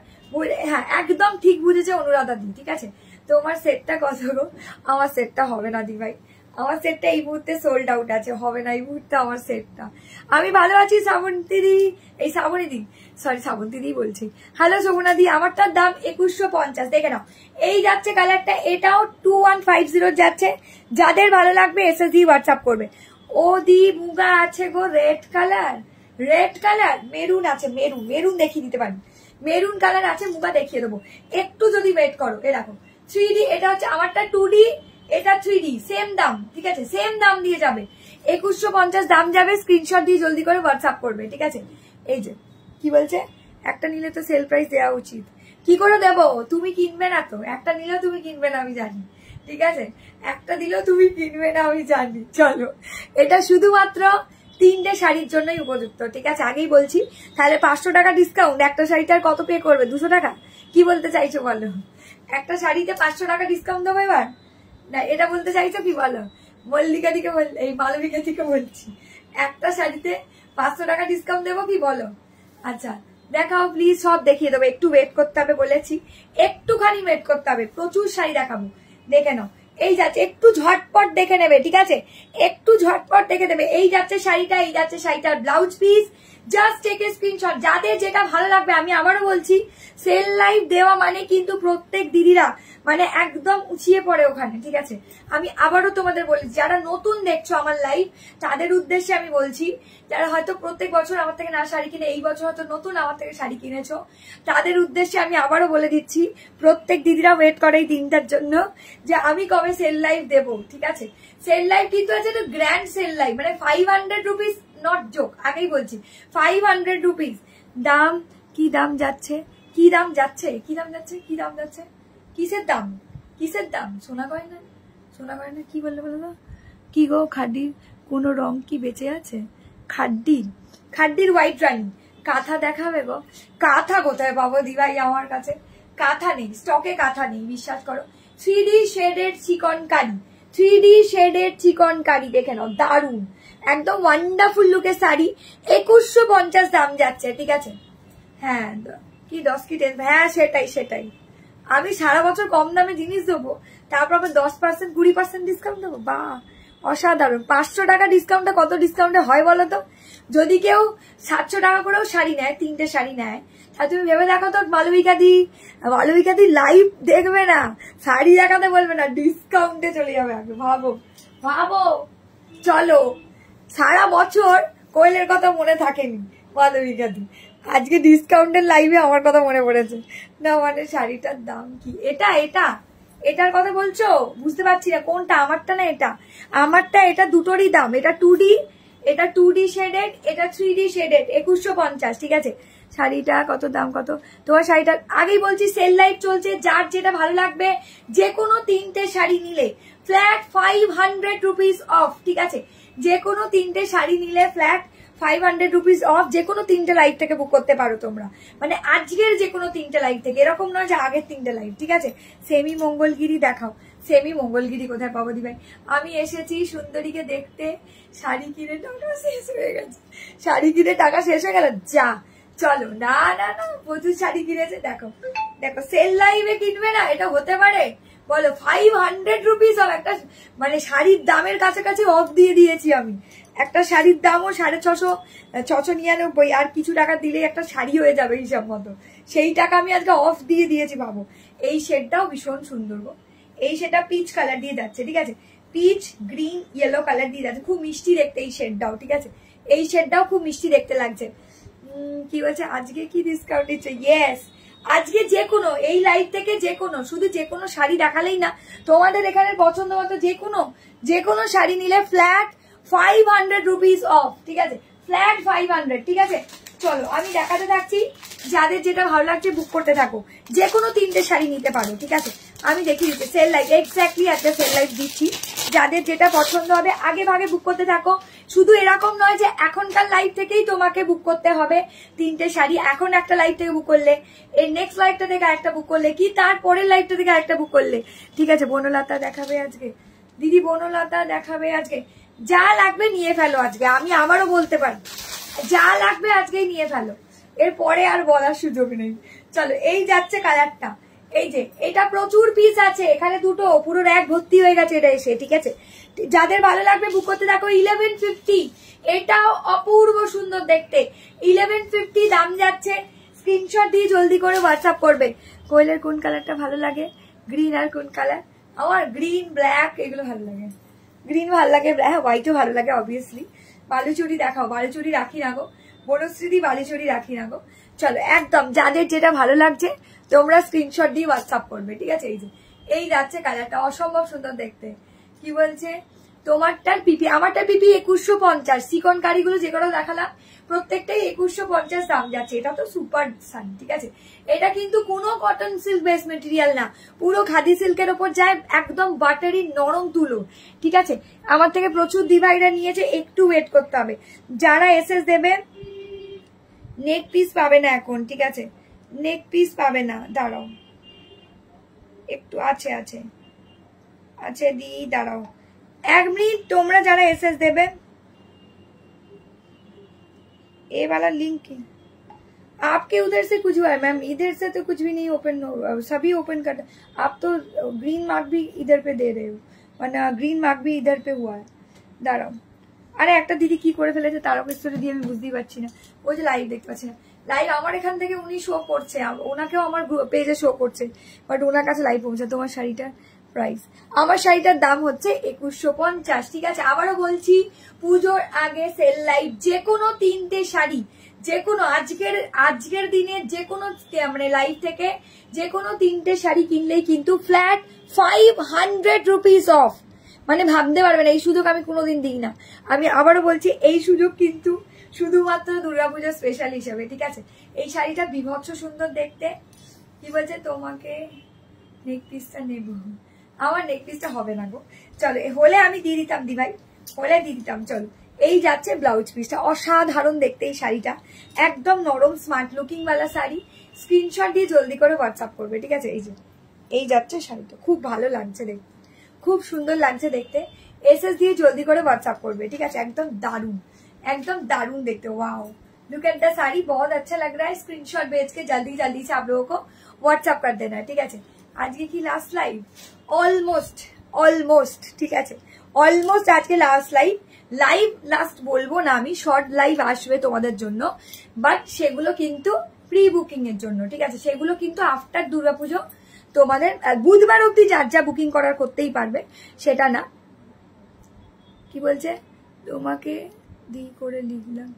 হ্যাঁ, একদম ঠিক বুঝেছে অনুরাধা দি, ঠিক আছে? তোমার সেটটা কত গো? আমার সেটটা হবে না দি ভাই, আমার সেটটা এই মুহূর্তে সোল্ড আউট আছে, হবে না এই মুহূর্তে আমার সেটটা। আমি ভালো আছি শ্রাবন্তী দি, এই শ্রাবণী দি, সরি শ্রাবন্তী দি বলছি। হ্যালো যমুনা দি, আমারটার দাম 2150, দেখে নাও। এই যাচ্ছে কালারটা, এটাও 2150 যাচ্ছে, যাদের ভালো লাগবে এসএসডি হোয়াটসঅ্যাপ করবে। ও দি মুগা আছে গো, রেড কালার, মেরুন আছে, মেরুন দেখিয়ে দিতে পারি, মেরুন কালার আছে, মুগা দেখিয়ে দেবো, একটু যদি ওয়েট করো। এ দেখো 3D, এটা হচ্ছে আমারটা 2D, এটা 3D, সেম দাম, ঠিক আছে? সেম দাম দিয়ে যাবে, 2150 দাম যাবে, স্ক্রিনশট দিয়ে জলদি করে হোয়াটসঅ্যাপ করবে, ঠিক আছে? এই যে কি বলছে, একটা নিলে তো সেল প্রাইস দেওয়া উচিত, কি করে দেবো? তুমি কিনবে না তো, একটা নিলেও তুমি কিনবে না আমি জানি, ঠিক আছে? একটা দিলেও তুমি কিনবে না আমি জানি। চলো, এটা শুধুমাত্র 3টে শাড়ির জন্যই উপযুক্ত, ঠিক আছে? আগেই বলছি। তাহলে 500 টাকা ডিসকাউন্ট, একটা শাড়িটার কত পে করবে? 200 টাকা? কি বলতে চাইছো বলো? একটা শাড়িতে 500 টাকা ডিসকাউন্ট দেবো এবার? না, এটা বলতে চাইছো কি বলো? মল্লিকা দিকে এই মালবিকা থেকে বলছি, একটা শাড়িতে 500 টাকা ডিসকাউন্ট দেবো কি বলো? আচ্ছা দেখাও প্লিজ, সব দেখিয়ে দেবো, একটু ওয়েট করতে হবে বলেছি, একটুখানি ওয়েট করতে হবে, প্রচুর শাড়ি দেখাবো, দেখে নাও। এই যাচ্ছে, একটু ঝটপট দেখে নেবে, ঠিক আছে? একটু ঝটপট দেখে দেবে। এই যাচ্ছে শাড়িটা, এই যাচ্ছে শাড়িটার blouse piece, just take a screenshot, যাদের যেটা ভালো লাগবে। আমি আবারও বলছি, সেল লাইভ দেওয়া মানে কিন্তু প্রত্যেক দিদিরা মানে একদম উঁচিয়ে পড়ে ওখানে, ঠিক আছে? আমি আবারও তোমাদের বলি, যারা নতুন দেখছো আমার লাইভ তাদের উদ্দেশ্যে আমি বলছি, যারা হয়তো প্রত্যেক বছর আমার থেকে না শাড়ি কিনে এই বছর হয়তো নতুন আমার থেকে শাড়ি কিনেছো, তাদের উদ্দেশ্যে আমি আবারও বলে দিচ্ছি, প্রত্যেক দিদিরা ওয়েট করে এই দিনটার জন্য যে আমি কবে সেল লাইভ দেবো, ঠিক আছে? সেল লাইভ কিন্তু আছে তো গ্র্যান্ড সেল লাইভ, মানে 500 রুপিস নট জোক, আগেই বলছি 500 রুপিস দাম। কি দাম যাচ্ছে, কি দাম যাচ্ছে, কি দাম যাচ্ছে, কি দাম যাচ্ছে, কিসের দাম, কিসের দাম? সোনা গয়না, সোনা গয়না কি বললে বলো তো? কি গো খাড্ডির কোনো রং কি বেঁচে আছে? খাড্ডির, খাড্ডির হোয়াইট রানি কাঁথা দেখাবে গো? কাঁথা কোথায় পাবো দিভাই? আমার কাছে কাঁথা নেই, স্টকে কাঁথা নেই, বিশ্বাস করো। 3D শেডেড চিকন কারি, 3D শেডেড চিকন কারি দেখে নাও, দারুন একদম ওয়ান্ডারফুল লুকের শাড়ি। 2150 দাম যাচ্ছে, ঠিক আছে? হ্যাঁ কি 10 কি 10, হ্যাঁ সেটাই সেটাই। আমি সারা বছর কম দামে জিনিস দেবো, তারপর আবার 10% 20% ডিসকাউন্ট দেবো, বা অসাধারণ। 500 টাকা ডিসকাউন্টটা কত ডিসকাউন্টে হয় বলো তো? যদি কেউ 700 টাকা করেও শাড়ি নেয়, 3টে শাড়ি নেয়, তাহলে তুমি ভেবে দেখো তো, মালবিকা দি লাইভ দেখবে না, শাড়ি দেখাতে বলবে না, ডিসকাউন্টে চলে যাবে আগে। ভাবো ভাবো, চলো। সারা বছর কোয়েলের কথা মনে থাকেনি মালবিকা দি, আজকে ডিসকাউন্টের লাইভে আমার কথা মনে পড়েছে না। মানে শাড়িটার দাম কি? এটা এটা এটার কথা বলছো? বুঝতে পারছি না কোনটা, আমারটা না এটা? আমারটা, এটা দুটোরই দাম। এটা 2D, এটা 2D শেডেড, এটা 3D শেডেড, 2150, ঠিক আছে? শাড়িটা কত দাম, কত তোমার শাড়িটা? আগেই বলছি সেল লাইভ চলছে, যার যেটা ভালো লাগবে যে কোনো 3টে শাড়ি নিলে ফ্ল্যাট 500 রুপিস অফ, ঠিক আছে? যে কোনো 3টে শাড়ি নিলে ফ্ল্যাট 500 রুপিস অফ। যে কোনো 3টে লাইভ থেকে বুক করতে পারো তোমরা, মানে আজকের যে কোনো 3টে লাইভ থেকে, এরকম নয় যে আগের 3টে লাইভ, ঠিক আছে? সেমি মঙ্গলগিরি দেখাও। সেমি মঙ্গলগিরি কোথায় পাবো দিভাই? আমি এসেছি সুন্দরীকে দেখতে, শাড়ি কিনে টাকা শেষ হয়ে গেছে, শাড়ি কিনে টাকা শেষ হয়ে গেল, যা চলো। না না না, প্রচুর শাড়ি কিনেছে, দেখো দেখো। সেল লাইভে কিনবে না, এটা হতে পারে বলো? 500 রুপিস অফ, একটা মানে শাড়ির দামের কাছাকাছি অফ দিয়ে দিয়েছি আমি। একটা শাড়ির দামও 699, আর কিছু টাকা দিলেই একটা শাড়ি হয়ে যাবে হিসাব মতো, সেই টাকা আমি আজকে অফ দিয়ে দিয়েছি। ভাবো, এই শেডটাও ভীষণ সুন্দর গো, এই শেডটা পিচ কালার দিয়ে যাচ্ছে, ঠিক আছে? পিচ গ্রিন ইয়েলো কালার দিয়ে যাচ্ছে, খুব মিষ্টি দেখতে এই শেডটাও, ঠিক আছে? এই শেডটাও খুব মিষ্টি দেখতে লাগছে। কি বলছে আজকে কি ডিসকাউন্ট দিচ্ছে? ইয়েস, আজকে যে কোনো এই লাইভ থেকে যে কোনো, শুধু যে কোনো শাড়ি দেখালেই না, তোমাদের এখানে পছন্দ মতো যে কোনো শাড়ি নিলে ফ্ল্যাট 500 রুপিস অফ, ঠিক আছে? ফ্ল্যাট 500, ঠিক আছে? চলো আমি দেখাতে থাকছি, যাদের যেটা ভালো লাগছে বুক করতে থাকো। যে কোনো 3টে শাড়ি নিতে পারো, ঠিক আছে? আমি দেখিয়ে দিচ্ছি সেল লাইভ, এক্স্যাক্টলি একটা সেল লাইভ দিচ্ছি। যাদের যেটা পছন্দ হবে আগে ভাগে বুক করতে থাকো। শুধু এরকম নয় যে এখনকার লাইভ থেকেই তোমাকে বুক করতে হবে 3টে শাড়ি। এখন একটা লাইভ থেকে বুক করলে, এর নেক্সট লাইভটা থেকে একটা বুক করলে, কি তারপরের লাইভটা থেকে একটা বুক করলে, ঠিক আছে? বনলতা দেখাবে আজকে, দিদি বনলতা দেখাবে আজকে। যা লাগবে নিয়ে ফেলো আজকে, আমি আবারও বলতে পারি, যা লাগবে আজকেই নিয়ে ফেলো, এরপরে আর বলার সুযোগ নেই। চলো, এই যাচ্ছে কালারটা, এই যে এটা প্রচুর পিস আছে, এখানে দুটো পুরো র্যাক ভর্তি হয়ে গেছে এটা এসে, ঠিক আছে? যাদের ভালো লাগবে বুক করতে থাকো। 1150, এটাও অপূর্ব সুন্দর দেখতে, 1150 দাম যাচ্ছে। স্ক্রিনশট দিয়ে জলদি করে হোয়াটসঅ্যাপ করবে। কোয়েলের কোন কালারটা ভালো লাগে? গ্রিন। আর কোন কালার? আমার গ্রিন, ব্ল্যাক এগুলো ভালো লাগে। গ্রিন ভালো লাগে, হ্যাঁ হোয়াইটও ভালো লাগে অবভিয়াসলি। বালুচুরি দেখাও, বালুচুরি রাখি না গো, বনশ্রীদি বালুচুরি রাখি না গো। চলো, একদম যাদের যেটা ভালো লাগছে তোমরা স্ক্রিনশট দিয়ে হোয়াটসঅ্যাপ করবে, ঠিক আছে? এই যে এই যাচ্ছে কালারটা, অসম্ভব সুন্দর দেখতে। কি বলছে তোমারটার পিপি? আমারটার পিপি 2150। চিকন কারিগুলো যেগুলো দেখালাম প্রত্যেকটাই 2150 দাম যাচ্ছে। এটা তো সুপার সান, ঠিক আছে? এটা কিন্তু কোনো কটন সিল্ক বেস মেটেরিয়াল না, পুরো খাদি সিল্কের ওপর যায়, একদম বাটারি নরম তুলো, ঠিক আছে? আমার থেকে প্রচুর দিভাইরা নিয়েছে, একটু ওয়েট করতে হবে। যারা এসএস দেবে নেক পিস পাবে না এখন, ঠিক আছে? নেক পিস পাবে না, দাঁড়াও একটু, আছে আছে আছে দি, দাঁড়াও 1 मिनट। তোমরা যারা एसएस देवे, ये वाला लिंक आपके उधर से कुछ हुआ है मैम? इधर से तो कुछ भी नहीं ओपन, सभी ओपन कर। आप तो ग्रीन मार्क भी इधर पे दे रहे हो, वरना ग्रीन मार्क भी इधर पे हुआ है। दाঁড়াও, আরে একটা দিদি কি করে ফেলেছে তারকেশ্বরী দিয়ে, আমি বুঝতেই পারছি না। ওই যে লাইভ দেখতে পাচ্ছি না, লাইভ আমার এখান থেকে উনি শো করছে, ওনাকেও আমার পেজে শো করছে, বাট ওনার কাছে লাইভ পৌঁছে। তোমার শাড়িটার প্রাইস? আমার শাড়িটার দাম হচ্ছে 2150, ঠিক আছে? আবারও বলছি, পুজোর আগে সেল লাইভ, যে কোনো 3টে শাড়ি, যে কোনো আজকের দিনে যে কোনো মানে লাইভ থেকে যে কোনো 3টে শাড়ি কিনলেই কিন্তু ফ্ল্যাট 500 রুপিস অফ। মানে ভাবতে পারবে না, এই সুযোগ আমি কোনোদিন দিই না। আমি আবারও বলছি, এই সুযোগ কিন্তু শুধুমাত্র দুর্গাপুজোর স্পেশাল হিসেবে, ঠিক আছে। এই শাড়িটা বিভৎস সুন্দর দেখতে। কি বলছে, তোমাকে নেক পিসটা নেব? আমার নেক পিসটা হবে না গো, চলো হলে আমি দিয়ে দিতাম দিভাই, হলে দিয়ে দিতাম। চলো, এই যাচ্ছে ব্লাউজ পিসটা, অসাধারণ দেখতে এই শাড়িটা, একদম নরম স্মার্ট লুকিং ওয়ালা শাড়ি। স্ক্রিনশট দিয়ে জলদি করে হোয়াটসঅ্যাপ করবে, ঠিক আছে। এই যে এই যাচ্ছে শাড়িটা, খুব ভালো লাগছে দেখতে, খুব সুন্দর লাগছে দেখতে। এসএস দিয়ে জলদি করে হোয়াটসঅ্যাপ করবে, ঠিক আছে। একদম দারুণ, एकदम दारुण देखते हो। Wow, look at the sari, बहुत अच्छा लग रहा है। स्क्रीनशॉट भेज के जल्दी जल्दी से आप लोगों को व्हाट्सएप कर देना है, ठीक है। आज की लास्ट लाइव, অলমোস্ট ঠিক আছে, অলমোস্ট আজকে লাস্ট লাইভ লাস্ট বলবো না আমি, শর্ট লাইভ আসবে তোমাদের জন্য, বাট সেগুলো কিন্তু প্রি বুকিং এর জন্য, ঠিক আছে। সেগুলো কিন্তু আফটার দুর্গাপুজো তোমাদের বুধবার অব্দি যার যা বুকিং করার করতেই পারবে, সেটা না। কি বলছে, তোমাকে দি করে লিখলাম,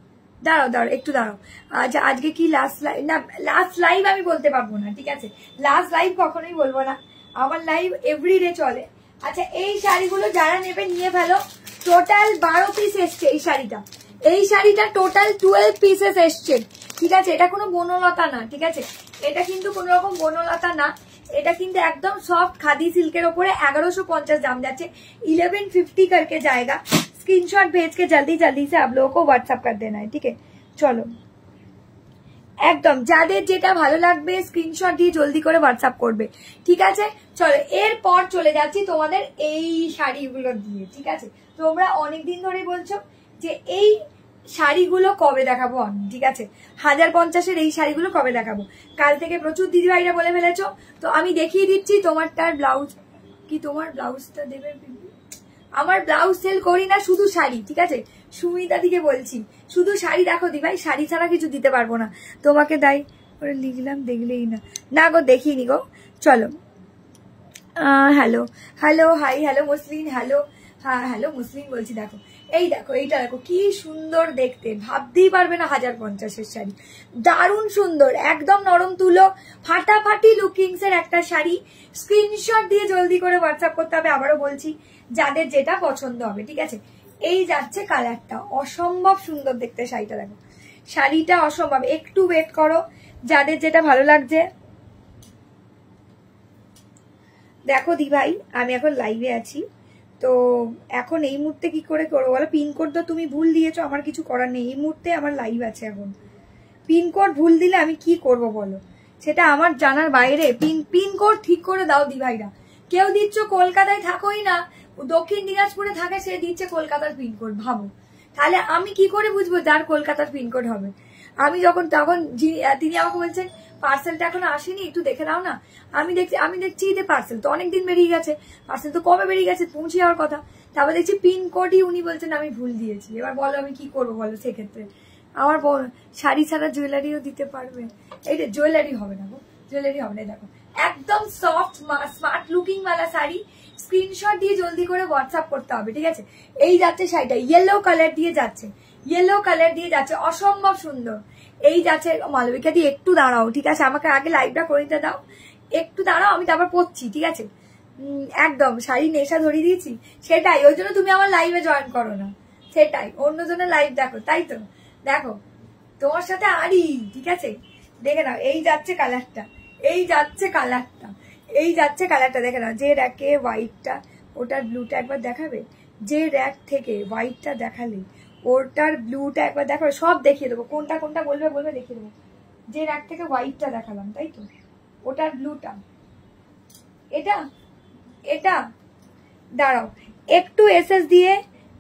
দাঁড়াও একটু দাঁড়াও। আচ্ছা, আজকে কি লাস্ট লাইভ? না, লাস্ট লাইভ আমি বলতে পারবো না, ঠিক আছে। লাস্ট লাইভ কখনোই বলবো না, আমার লাইভ এভরিডে চলে। আচ্ছা, এই শাড়িগুলো যারা নেবে নিয়ে ফেলো। টোটাল 12 পিস এসছে এই শাড়িটা টোটাল 12 পিসেস এসছে, ঠিক আছে। এটা কোনো বনলতা না, ঠিক আছে, এটা কিন্তু কোন রকম বনলতা না, এটা কিন্তু একদম সফট খাদি সিল্কের ওপরে 1150 দাম যাচ্ছে, 1150 करके जाएगा। स्क्रीनशॉट भेज के जल्दी जल्दी से आप लोगों को व्हाट्सएप कर देना है, ठीक है। चलो, একদম যাদের যেটা ভালো লাগবে স্ক্রিনশট দিয়ে জলদি করে হোয়াটসঅ্যাপ করবে, ঠিক আছে। চলো, এরপর চলে যাচ্ছি তোমাদের এই শাড়িগুলো দিয়ে, ঠিক আছে। তোমরা অনেকদিন ধরে বলছো যে এই শাড়িগুলো কবে দেখাবো আমি, ঠিক আছে। 1050-এর এই শাড়িগুলো কবে দেখাবো। কাল থেকে প্রচুর দিদিভাইরা বলে ফেলেছো, তো আমি দেখিয়ে দিচ্ছি। তোমারটার ব্লাউজ কি, তোমার ব্লাউজটা দেবে? আমার ব্লাউজ সেল করি না, শুধু শাড়ি, ঠিক আছে। সুমিতা দিকে বলছি, শুধু শাড়ি দেখো দি ভাই, শাড়ি ছাড়া কিছু দিতে পারবো না তোমাকে। দাই করে লিখলাম, দেখলেই না, না গো দেখিনি গো। চলো, hello hello, hi hello muslin, hello, হ্যাঁ হ্যালো মুসলিন বলছি। দেখো, এই দেখো, এইটা দেখো কি সুন্দর দেখতে, ভাবতেই পারবে না। 1050-এর শাড়ি, দারুণ সুন্দর, একদম নরম তুলো, ফাটাফাটি লুকিংস এর একটা শাড়ি। স্ক্রিনশট দিয়ে জলদি করে হোয়াটসঅ্যাপ করতে হবে, আবারও বলছি, যাদের যেটা পছন্দ হবে, ঠিক আছে। এই যাচ্ছে কালারটা, অসম্ভব সুন্দর দেখতে শাড়িটা, দেখো শাড়িটা অসম্ভব। একটু ওয়েট করো, যাদের যেটা ভালো লাগছে। দেখো দি ভাই, আমি এখন লাইভে আছি, তো এখন এই মুহূর্তে কি করে করবো বলো। পিনকোড তো তুমি ভুল দিয়েছো, আমার কিছু করার নেই, এই মুহূর্তে আমার লাইভ আছে। এখন পিনকোড ভুল দিলে আমি কি করব বলো, সেটা আমার জানার বাইরে। পিনকোড ঠিক করে দাও দি ভাইরা। কেউ দিচ্ছ কলকাতায় থাকোই না, দক্ষিণ দিনাজপুরে থাকে, সে দিচ্ছে কলকাতার পিনকোড, ভাবো। তাহলে আমি কি করে বুঝবো যার কলকাতার পিনকোড হবে। আমি যখন তখন তিনি আমাকে বলছেন পার্সেলটা এখনো আসেনি, একটু দেখে দাও না। আমি দেখছি যে পার্সেল তো অনেকদিন বেরিয়ে গেছে, পার্সেল তো কবে বেরিয়ে গেছে, পৌঁছে যাওয়ার কথা। তারপর দেখছি পিনকোডই উনি বলছেন আমি ভুল দিয়েছি। এবার বলো আমি কি করবো বলো সেক্ষেত্রে। আমার শাড়ি ছাড়া জুয়েলারিও দিতে পারবে? এইটা জুয়েলারি হবে না গো, জুয়েলারি হবে না। দেখো, একদম সফট স্মার্ট লুকিং ওয়ালা শাড়ি। স্ক্রিনশট দিয়ে জলদি করে হোয়াটসঅ্যাপ করতে হবে, ঠিক আছে। এই যাচ্ছে শাড়িটা, ইয়েলো কালার দিয়ে যাচ্ছে, ইয়েলো কালার দিয়ে যাচ্ছে, অসম্ভব সুন্দর। এই যাচ্ছে মালবিকা দিয়ে, একটু দাঁড়াও, ঠিক আছে, আমাকে আগে লাইভটা করে দিতে দাও, একটু দাঁড়াও, আমি তারপর পড়ছি, ঠিক আছে। একদম শাড়ি নেশা ধরিয়ে দিয়েছি, সেটাই, ওই জন্য তুমি আমার লাইভে জয়েন করো না, সেটাই, অন্যজনের লাইভ দেখো, তাই তো। দেখো, তোমার সাথে আরই, ঠিক আছে, দেখে নাও। এই যাচ্ছে কালারটা, এই যাচ্ছে কালারটা, এই যাচ্ছে কালারটা, দেখে নাও। যে র্যাকে হোয়াইটটা, ওটার ব্লুটা একবার দেখাবে। যে র্যাক থেকে হোয়াইটটা দেখালে ওটার ব্লুটা একবার দেখাবে, সব দেখিয়ে দেবো, কোনটা কোনটা বলবে দেখিয়ে দেবো। যে র্যাক থেকে হোয়াইটটা দেখালাম, তাই তো, ওটার ব্লুটা, এটা দাঁড়াও, একটু এসএস দিয়ে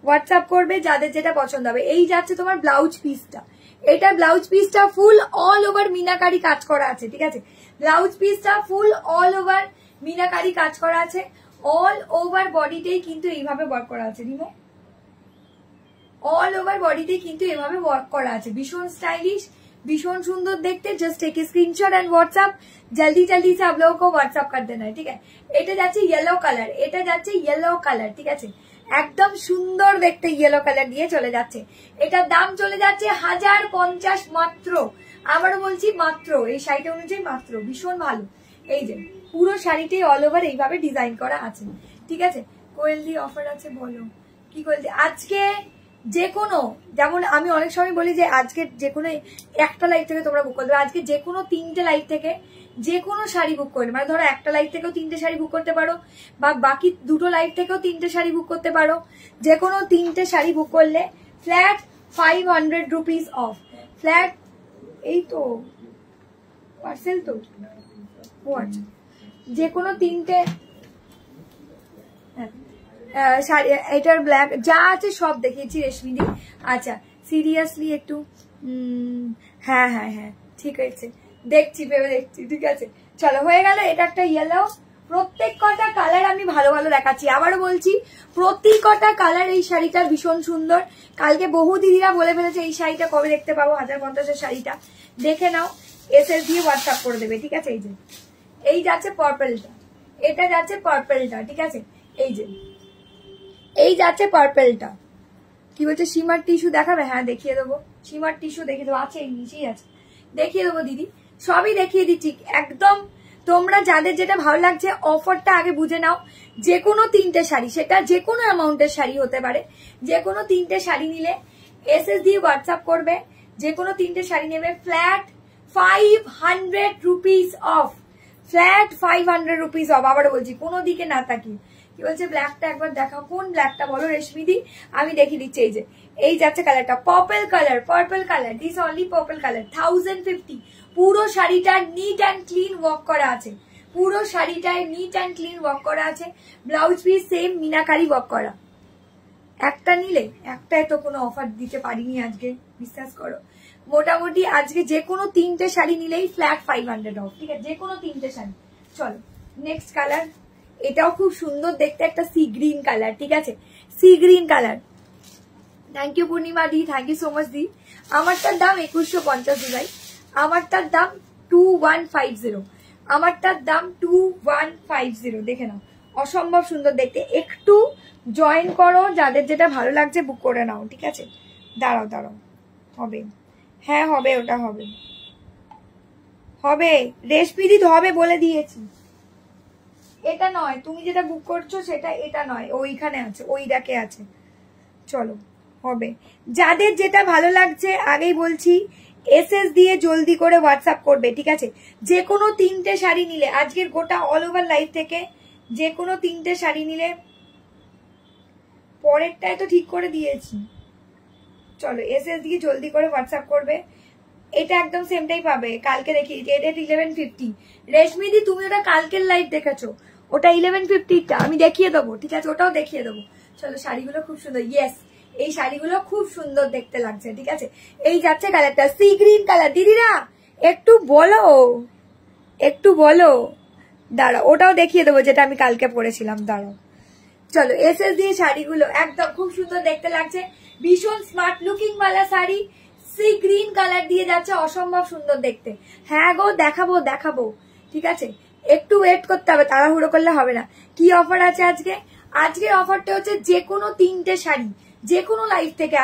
হোয়াটসঅ্যাপ করবে যাদের যেটা পছন্দ হবে। এই যাচ্ছে তোমার ব্লাউজ পিসটা, এটা ব্লাউজ পিসটা ফুল অল ওভার মিনাকারি কাজ করা আছে, ঠিক আছে। ব্লাউজ পিসটা ফুল অল ওভার মিনাকারি কাজ করা আছে, অল ওভার বডিতেই কিন্তু এইভাবে ওয়ার্ক করা আছে। রিমো, অল ওভার বডিতেই কিন্তু এভাবে ওয়ার্ক করা আছে, ভীষণ স্টাইলিশ, भीषण सुंदर देखते। Just take a screenshot and WhatsApp, जल्दी जल्दी से आप लोगों को व्हाट्सएप कर देना है, ठीक है। এটা যাচ্ছে ইয়েলো কালার, এটা যাচ্ছে ইয়েলো কালার, ঠিক আছে, একদম সুন্দর দেখতে ইয়েলো কালার দিয়ে চলে যাচ্ছে। এটার দাম চলে যাচ্ছে 1050 মাত্র, আবারও বলছি মাত্র, এই শাড়িটা অনুযায়ী মাত্র, ভীষণ ভালো। এই যে পুরো শাড়িটাই অল ওভার এইভাবে ডিজাইন করা আছে, ঠিক আছে। কোয়েলদি অফার আছে বলো কি কোয়েলদি? আজকে যে কোনো, যেমন আমি অনেক সময় বলি যে আজকে যে কোনো একটা লাইভ থেকে তোমরা বুক করবে, আজকে যে কোনো 3টে লাইভ থেকে যে কোনো শাড়ি বুক করবে, মানে ধরো একটা লাইভ থেকেও 3টে শাড়ি বুক করতে পারো, বা বাকি 2টো লাইভ থেকেও 3টে শাড়ি বুক করতে পারো। যে কোনো 3টে শাড়ি বুক করলে ফ্ল্যাট 500 রুপিস অফ। ফ্ল্যাট এই তো পার্সেল তো যে কোনো 3টে শাড়ি, এটার ব্ল্যাক যা আছে সব দেখিয়েছি রেশমিদি। আচ্ছা সিরিয়াসলি একটু হ্যাঁ হ্যাঁ হ্যাঁ ঠিক আছে, দেখছি ভেবে দেখছি, ঠিক আছে চলো হয়ে গেল। এটা একটা ইয়েলো, প্রত্যেক কটা কালার আমি ভালো ভালো দেখাচ্ছি। আবারও বলছি প্রতি কটা কালার এই শাড়িটা ভীষণ সুন্দর। কালকে বহু দিদিরা বলে ফেলেছে এই শাড়িটা কবে দেখতে পাবো, 1050-এর শাড়িটা দেখে নাও, এসএস দিয়ে হোয়াটসঅ্যাপ করে দেবে, ঠিক আছে। এই যে এই যাচ্ছে পার্পলটা, এটা যাচ্ছে পার্পলটা, ঠিক আছে। এই যে এই যাচ্ছে পার্পলটা, কি বলছে শিমার টিস্যু দেখাবে? হ্যাঁ দেখিয়ে দেবো, শিমার টিস্যু দেখিয়ে দেবো, আছে নিচেই আছে, দেখিয়ে দেবো দিদি, সবই দেখিয়ে দিচ্ছি একদম। তোমরা যাদের যেটা ভালো লাগছে অফারটা আগে বুঝে নাও। যে কোনো 3টে শাড়ি, সেটা যে কোনো অ্যামাউন্টের শাড়ি হতে পারে, যে কোনো 3টে শাড়ি নিলে এসএস দিয়ে হোয়াটসঅ্যাপ করবে, যে কোনো 3টে শাড়ি নেবে flat 500 rupees of. Flat 500 rupees of. আবার বলছি কোনো দিকে না তাকিয়ে। কি বলছে ব্ল্যাকটা একবার দেখাও, কোন ব্ল্যাকটা বলো রেশমিদি, আমি দেখিয়ে দিচ্ছি। এই যে এই যাচ্ছে কালারটা purple colour, purple colour, this only purple colour, 1050। পুরো শাড়িটা নিট অ্যান্ড ক্লিন ওয়ার্ক করা আছে, পুরো শাড়িটায় নিট অ্যান্ড ক্লিন ওয়ার্ক করা আছে, blouse piece same meenakari work করা। একটা নিলে একটাই তো কোনো অফার দিতে পারিনি আজকে, বিশ্বাস করো। মোটামুটি আজকে যে কোনো 3টে শাড়ি নিলেই ফ্ল্যাট 500 অফ, ঠিক আছে, যে কোনো 3টে শাড়ি। চলো নেক্সট কালার, এটাও খুব সুন্দর দেখতে, একটা সি গ্রিন কালার, ঠিক আছে, sea green colour. Thank you Purnima দি, থ্যাংক ইউ সো মাচ দি। আমারটার দাম 2150 দি ভাই, আমারটার দাম 2150, আমারটার দাম 2150, দেখে নাও অসম্ভব সুন্দর দেখতে। একটু জয়েন করো, যাদের যেটা ভালো লাগছে বুক করে নাও, ঠিক আছে। দাঁড়াও দাঁড়াও, হবে, হ্যাঁ হবে, ওটা হবে, হবে রেশমিদি হবে বলে দিয়েছি। এটা নয়, তুমি যেটা বুক করছো সেটা, এটা নয়, ওইখানে আছে, ওই ডাকে আছে। চলো হবে, যাদের যেটা ভালো লাগছে আগেই বলছি এসএস দিয়ে জলদি করে হোয়াটসঅ্যাপ করবে, ঠিক আছে। যে কোনো 3টে শাড়ি নিলে আজকের গোটা অল ওভার লাইভ থেকে যে কোনো 3টে শাড়ি নিলে, পরেরটায় তো ঠিক করে দিয়েছি। চলো এসএস দিয়ে জলদি করে হোয়াটসঅ্যাপ করবে, এটা একদম সেমটাই পাবে। কালকে দেখিয়েছি, এটা 1150। রেশমিদি তুমি ওটা কালকের লাইভ দেখেছো, ওটা 1150টা আমি দেখিয়ে দেবো, ঠিক আছে, ওটাও দেখিয়ে দেবো। চলো শাড়িগুলো খুব সুন্দর, ইয়েস এই শাড়িগুলো খুব সুন্দর দেখতে লাগছে, ঠিক আছে। এই যাচ্ছে কালারটা সি গ্রিন কালার। দিদিরা একটু বলো, একটু বলো, দাঁড়াও ওটাও দেখিয়ে দেবো যেটা আমি কালকে পরেছিলাম, দাঁড়াও। চলো এসএস দিয়ে শাড়িগুলো একদম খুব সুন্দর দেখতে লাগছে, ভীষণ স্মার্ট লুকিং वाला শাড়ি, সি গ্রিন কালার দিয়ে যাচ্ছে, অসম্ভব সুন্দর দেখতে। হ্যাঁ গো দেখাবো দেখাবো, ঠিক আছে, একটু ওয়েট করতে হবে, তাড়াহুড়ো করলে হবে না। কি অফার আছে আজকে? আজকের অফারটা হচ্ছে যে কোনো 3টে শাড়ি, যে কোনো লাইভ থেকে,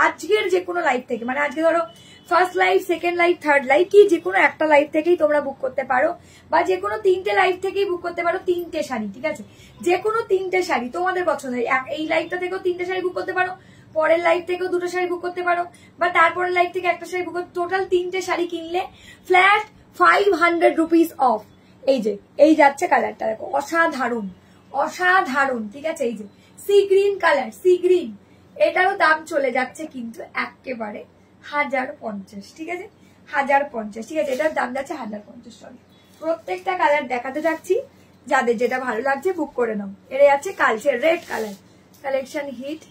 আজকের যে কোনো লাইভ থেকে, মানে আজকে ধরো first live, second live, third live, কি যে কোনো একটা লাইভ থেকেই তোমরা বুক করতে পারো, বা যে কোনো 3টে লাইভ থেকেই বুক করতে পারো 3টে শাড়ি, ঠিক আছে। যে কোনো 3টে শাড়ি তোমাদের পছন্দের, এই লাইভটা থেকেও 3টে শাড়ি বুক করতে পারো, পরের লাইভ থেকেও 2টো শাড়ি বুক করতে পারো, বা তারপরের লাইভ থেকে একটা শাড়ি বুক করতে, টোটাল 3টে শাড়ি কিনলে ফ্ল্যাট 500 রুপিস অফ। এই যে এই যাচ্ছে কালারটা, দেখো অসাধারণ অসাধারণ, ঠিক আছে। এই যে C green colour, sea green, এটারও দাম চলে যাচ্ছে কিন্তু একেবারে 1050, ঠিক আছে, 1050, ঠিক আছে, এটার দাম যাচ্ছে 1050। চলো প্রত্যেকটা কালার দেখাতে যাচ্ছি, যাদের যেটা ভালো লাগছে বুক করে নাও। এটা যাচ্ছে কালচে রেড কালার, কালেকশন হিট।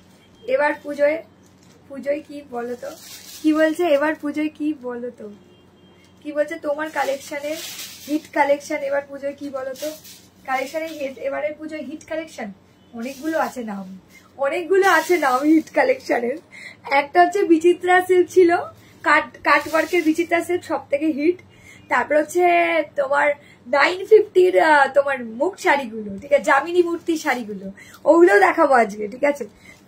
এবার পুজোয় কি বলো তো, কি বলছে এবার পুজোয় কি বলো তো, কি বলছে তোমার কালেকশনের হিট কালেকশন এবার পুজোয় কি বলো তো, কালেকশনের হিট, এবারের পুজোয় হিট কালেকশন অনেকগুলো আছে নাম, অনেকগুলো আছে নাম হিট কালেকশনের। একটা হচ্ছে বিচিত্রা সিল্ক ছিল, কাটওয়ার্কের বিচিত্রা সিল্ক সব থেকে হিট। তারপর হচ্ছে তোমার 950-র তোমার মুখ শাড়িগুলো, ঠিক আছে, যামিনী মূর্তি শাড়িগুলো, ওগুলো দেখাবো আজকে, ঠিক আছে।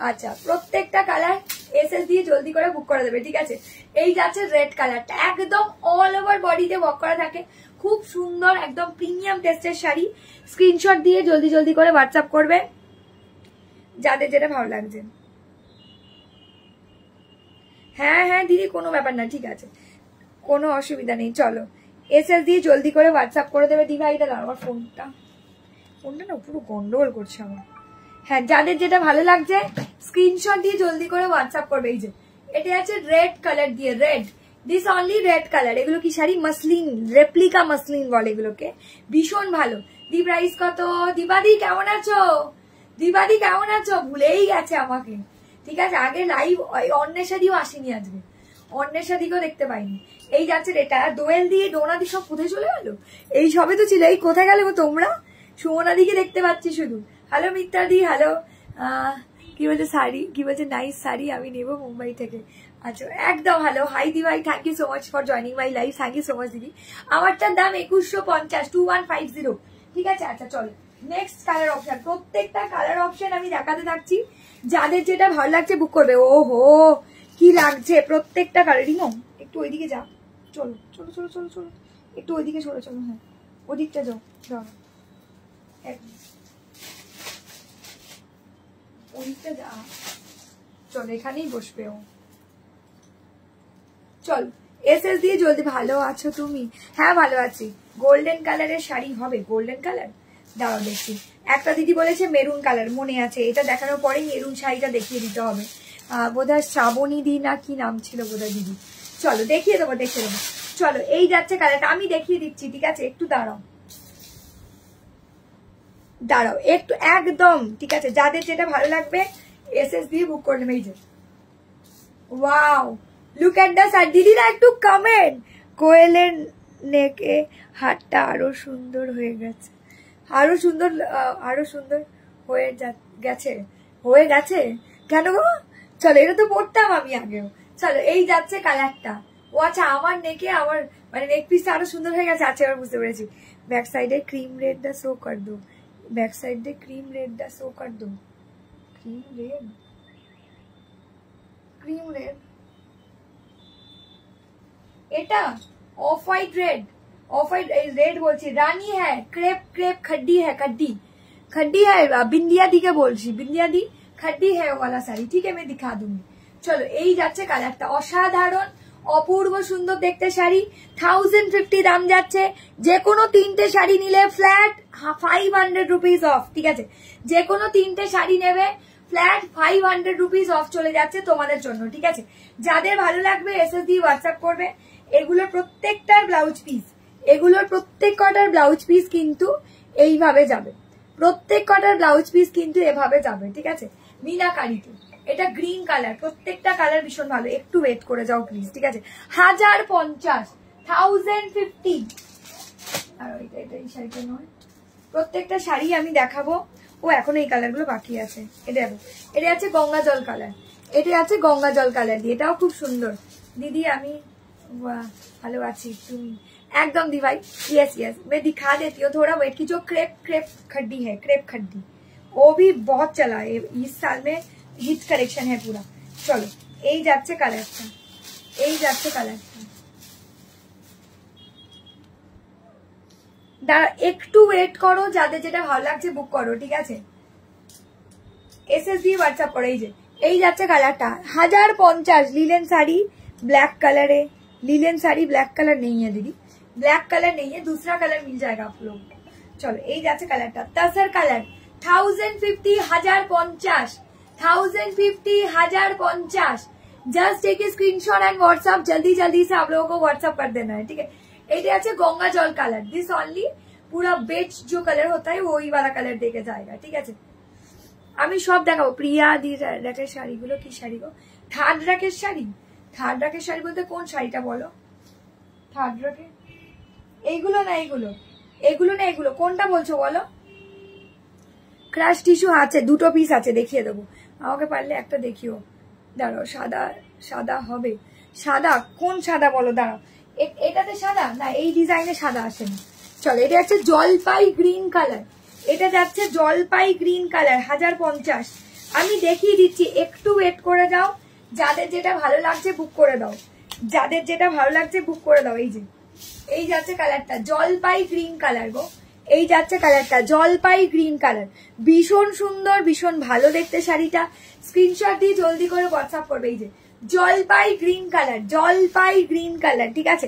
আচ্ছা প্রত্যেকটা কালার এসএস দিয়ে জলদি করে বুক করে দেবে, ঠিক আছে। এই যাচ্ছে রেড কালারটা, একদম অল ওভার বডিতে ওয়ার্ক করা থাকে, খুব সুন্দর একদম প্রিমিয়াম টেস্টের শাড়ি। স্ক্রিনশট দিয়ে জলদি জলদি করে হোয়াটসঅ্যাপ করবে, যাদের যেটা ভালো লাগছে। হ্যাঁ হ্যাঁ দিদি কোনো ব্যাপার না, ঠিক আছে, কোনো অসুবিধা নেই। চলো এসএস দিয়ে জলদি করে হোয়াটসঅ্যাপ করে দেবে। দিবা এটা দাও, আমার ফোনটা না পুরো গন্ডগোল করছে আমার। হ্যাঁ যাদের যেটা ভালো লাগছে স্ক্রিনশট দিয়ে জলদি করে হোয়াটসঅ্যাপ করবে। এই যে এটা আছে রেড কালার দিয়ে, red, this only red colour. এগুলো কি শাড়ি? মাসলিন, রেপ্লিকা মাসলিন বলে এগুলোকে, ভীষণ ভালো। দি প্রাইস কত? দিবাদি কেমন আছো? দিবাদি কেমন আছো? ভুলেই গেছে আমাকে, ঠিক আছে। আগে লাইভ অন্বেষা দিও আসেনি আজকে, অন্বেষা দিকেও দেখতে পাইনি। এই যাচ্ছে এটা দোয়েল দিয়ে ডোনা দি সব কোথায় চলে গেল? এই সবে তো ছিল, এই কোথায় গেল তোমরা? সুমনা দিকে দেখতে পাচ্ছি শুধু। হ্যালো মিত্রা দি, হ্যালো। কি বলছে শাড়ি, কি বলছে নাইস শাড়ি আমি নেবো মুম্বাই থেকে। আচ্ছা একদম হ্যালো, হাই দি ভাই, thank you so much for joining my live, thank you so much দিদি। আমারটার দাম 2150, 2150, ঠিক আছে। আচ্ছা চলো নেক্সট কালার অপশন, প্রত্যেকটা কালার অপশন আমি দেখাতে থাকছি, যাদের যেটা ভালো লাগছে বুক করবে। ও হো কি লাগছে প্রত্যেকটা কালারই। নো একটু ওইদিকে যা, চলো চলো চলো চলো চলো একটু ওইদিকে চলো, চলো হ্যাঁ ওদিকটা যাও, যাও ওদিকটা যা, চলো এখানেই বসবে ও। চল এসএস দিয়ে জলদি। ভালো আছো তুমি? হ্যাঁ ভালো আছি। গোল্ডেন কালারের শাড়ি হবে, গোল্ডেন কালার দাঁড়াও দেখছি। একটা দিদি বলেছে মেরুন কালার, মনে আছে, এটা দেখানোর পরে মেরুন শাড়িটা দেখিয়ে দিতে হবে। বোধহয় শ্রাবণী দি না কি নাম ছিল বোধহয় দিদি। চলো দেখিয়ে দেবো, দেখিয়ে দেবো। চলো এই যাচ্ছে কালারটা, আমি দেখিয়ে দিচ্ছি, ঠিক আছে, একটু দাঁড়াও দাঁড়াও একটু, একদম ঠিক আছে। যাদের যেটা ভালো লাগবে এসএস দিয়ে বুক করে নেবে। এই যে wow look at the sari. দিদিরা একটু কমেন্ট, কোয়েলের নেকে হাতটা আরো সুন্দর হয়ে গেছে, আরো সুন্দর, আরো সুন্দর হয়ে গেছে, হয়ে গেছে কেন গো? চলো এটা তো পড়তাম আমি আগেও। চলো এই যাচ্ছে কালারটা। ও আচ্ছা আমার নেকে, আমার মানে নেক পিসটা আরো সুন্দর হয়ে গেছে। আচ্ছা এবার বুঝতে পেরেছি। बैक साइड है क्रीम रेड दा शो कर दो, बैक साइड है क्रीम रेड दा शो कर दो, क्रीम रेड, क्रीम रेड, এটা off white red, off white red बोलছি रानी है, क्रेप क्रेप खड्डी है, खड्डी खड्डी है, बिंदिया दी के बोलছি, बिंदिया दी खड्डी है वाला শাড়ি, ठीक है मैं दिखा दूंगी। চলো এই যাচ্ছে কালারটা, অসাধারণ অপূর্ব সুন্দর দেখতে শাড়ি। 1050 দাম যাচ্ছে। যে কোনো তিনটে শাড়ি নিলে ফ্ল্যাট 500 রুপিস অফ, ঠিক আছে। যে কোনো তিনটে শাড়ি নেবে ফ্ল্যাট 500 রুপিস অফ চলে যাচ্ছে তোমাদের জন্য, ঠিক আছে। যাদের ভালো লাগবে এসএস দিয়ে হোয়াটসঅ্যাপ করবে। এগুলোর প্রত্যেকটার ব্লাউজ পিস, এগুলোর প্রত্যেক কটার ব্লাউজ পিস কিন্তু এইভাবে যাবে, প্রত্যেক কটার ব্লাউজ পিস কিন্তু এভাবে যাবে, ঠিক আছে। মিনাকারিতে এটা গ্রিন কালার, প্রত্যেকটা কালার ভীষণ ভালো। একটু ওয়েট করে যাও প্লিজ, ঠিক আছে। 1050, 1050। আর ওইটা এটা এই শাড়িটা নয়, প্রত্যেকটা শাড়ি আমি দেখাবো। ও এখন এই কালার গুলো বাকি আছে। এটা দেখো, এটা আছে গঙ্গা জল কালার, এটা আছে গঙ্গা জল কালার দিয়ে, এটাও খুব সুন্দর। দিদি আমি ভালো আছি, তুমি एकदम दी भाई, यस यस मैं दिखा देती हूँ, थोड़ा वेट की। जो क्रेप क्रेप खड्डी है, क्रेप खड्डी, वो भी बहुत चला है इस साल में, हिट कलेक्शन है पूरा। चलो এই যাচ্ছে কালারটা, এই যাচ্ছে কালারটা। দাঁড়া একটু ওয়েট করো, যাদের যেটা ভালো লাগছে বুক করো, ঠিক আছে। এসএস দিয়ে হোয়াটসঅ্যাপ করো। এই যে এই যাচ্ছে কালারটা 1050, লিলেন শাড়ি ब्लैक कलर है, लिलेन साड़ी ब्लैक कलर नहीं है दीदी, ब्लैक कलर नहीं है, दूसरा कलर मिल जाएगा आप लोग। चलो এই যাচ্ছে কালারটা, tussar colour 1050, 1050, 1050, 1050। Just take a screenshot and WhatsApp, जल्दी जल्दी से आप लोगों को व्हाट्सएप कर देना है, ठीक है। ये আছে গঙ্গা জল কালার, दिस ओनली पूरा बेच जो कलर होता है वही वाला कलर देके जाएगा, ठीक है। আমি সব দেখাবো। প্রিয়া দি রাকের শাড়িগুলো কি শাড়ি গো? থার্ড রাকের শাড়ি, থার্ড রাকের শাড়ি বলতে কোন শাড়িটা বলো? থার্ড রাকে এইগুলো না, এইগুলো, এগুলো না, এগুলো কোনটা বলছো বলো? ক্রাশ টিস্যু আছে, দুটো পিস আছে, দেখিয়ে দেবো। আমাকে পারলে একটা দেখিও। দাঁড়াও সাদা, সাদা হবে, সাদা কোন সাদা বলো? দাঁড়াও এটাতে সাদা না, এই ডিজাইনে সাদা আসেনি। চলো এটা হচ্ছে জলপাই গ্রিন কালার, এটা যাচ্ছে জলপাই গ্রিন কালার 1050। আমি দেখিয়ে দিচ্ছি, একটু ওয়েট করে যাও। যাদের যেটা ভালো লাগছে বুক করে দাও, যাদের যেটা ভালো লাগছে বুক করে দাও। এই যে এই যাচ্ছে কালারটা জলপাই গ্রিন কালার গো, এই যাচ্ছে কালারটা জলপাই গ্রিন কালার, ভীষণ সুন্দর, ভীষণ ভালো দেখতে শাড়িটা। স্ক্রিনশট দিয়ে জলদি করে হোয়াটসঅ্যাপ করবে। এই যে জলপাই গ্রিন কালার, জলপাই গ্রিন কালার, ঠিক আছে।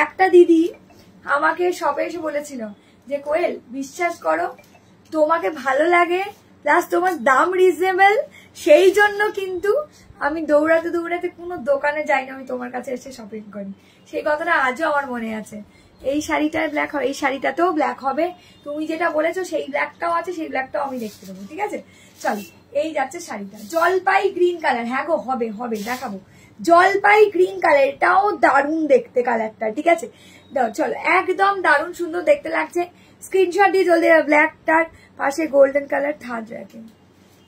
একটা দিদি আমাকে শপে এসে বলেছিল যে কোয়েল বিশ্বাস করো তোমাকে ভালো লাগে প্লাস তোমার দাম রিজনেবল, সেই জন্য কিন্তু আমি দৌড়াতে দৌড়াতে কোনো দোকানে যাই না, আমি তোমার কাছে এসে শপিং করি। সেই কথাটা আজও আমার মনে আছে। এই শাড়িটার ব্ল্যাক হবে, এই শাড়িটাতেও ব্ল্যাক হবে, তুমি যেটা বলেছো সেই ব্ল্যাকটাও আছে, সেই ব্ল্যাকটাও আমি দেখতে দেবো, ঠিক আছে। চলো এই যাচ্ছে শাড়িটা জলপাই গ্রিন কালার। হ্যাঁ গো হবে হবে, দেখাবো। জলপাই গ্রিন কালার, এটাও দারুণ দেখতে কালারটা, ঠিক আছে। চলো একদম দারুণ সুন্দর দেখতে লাগছে। স্ক্রিনশট দিয়ে জলদি। ব্ল্যাকটার পাশে গোল্ডেন কালার থার্ড র্যাকে,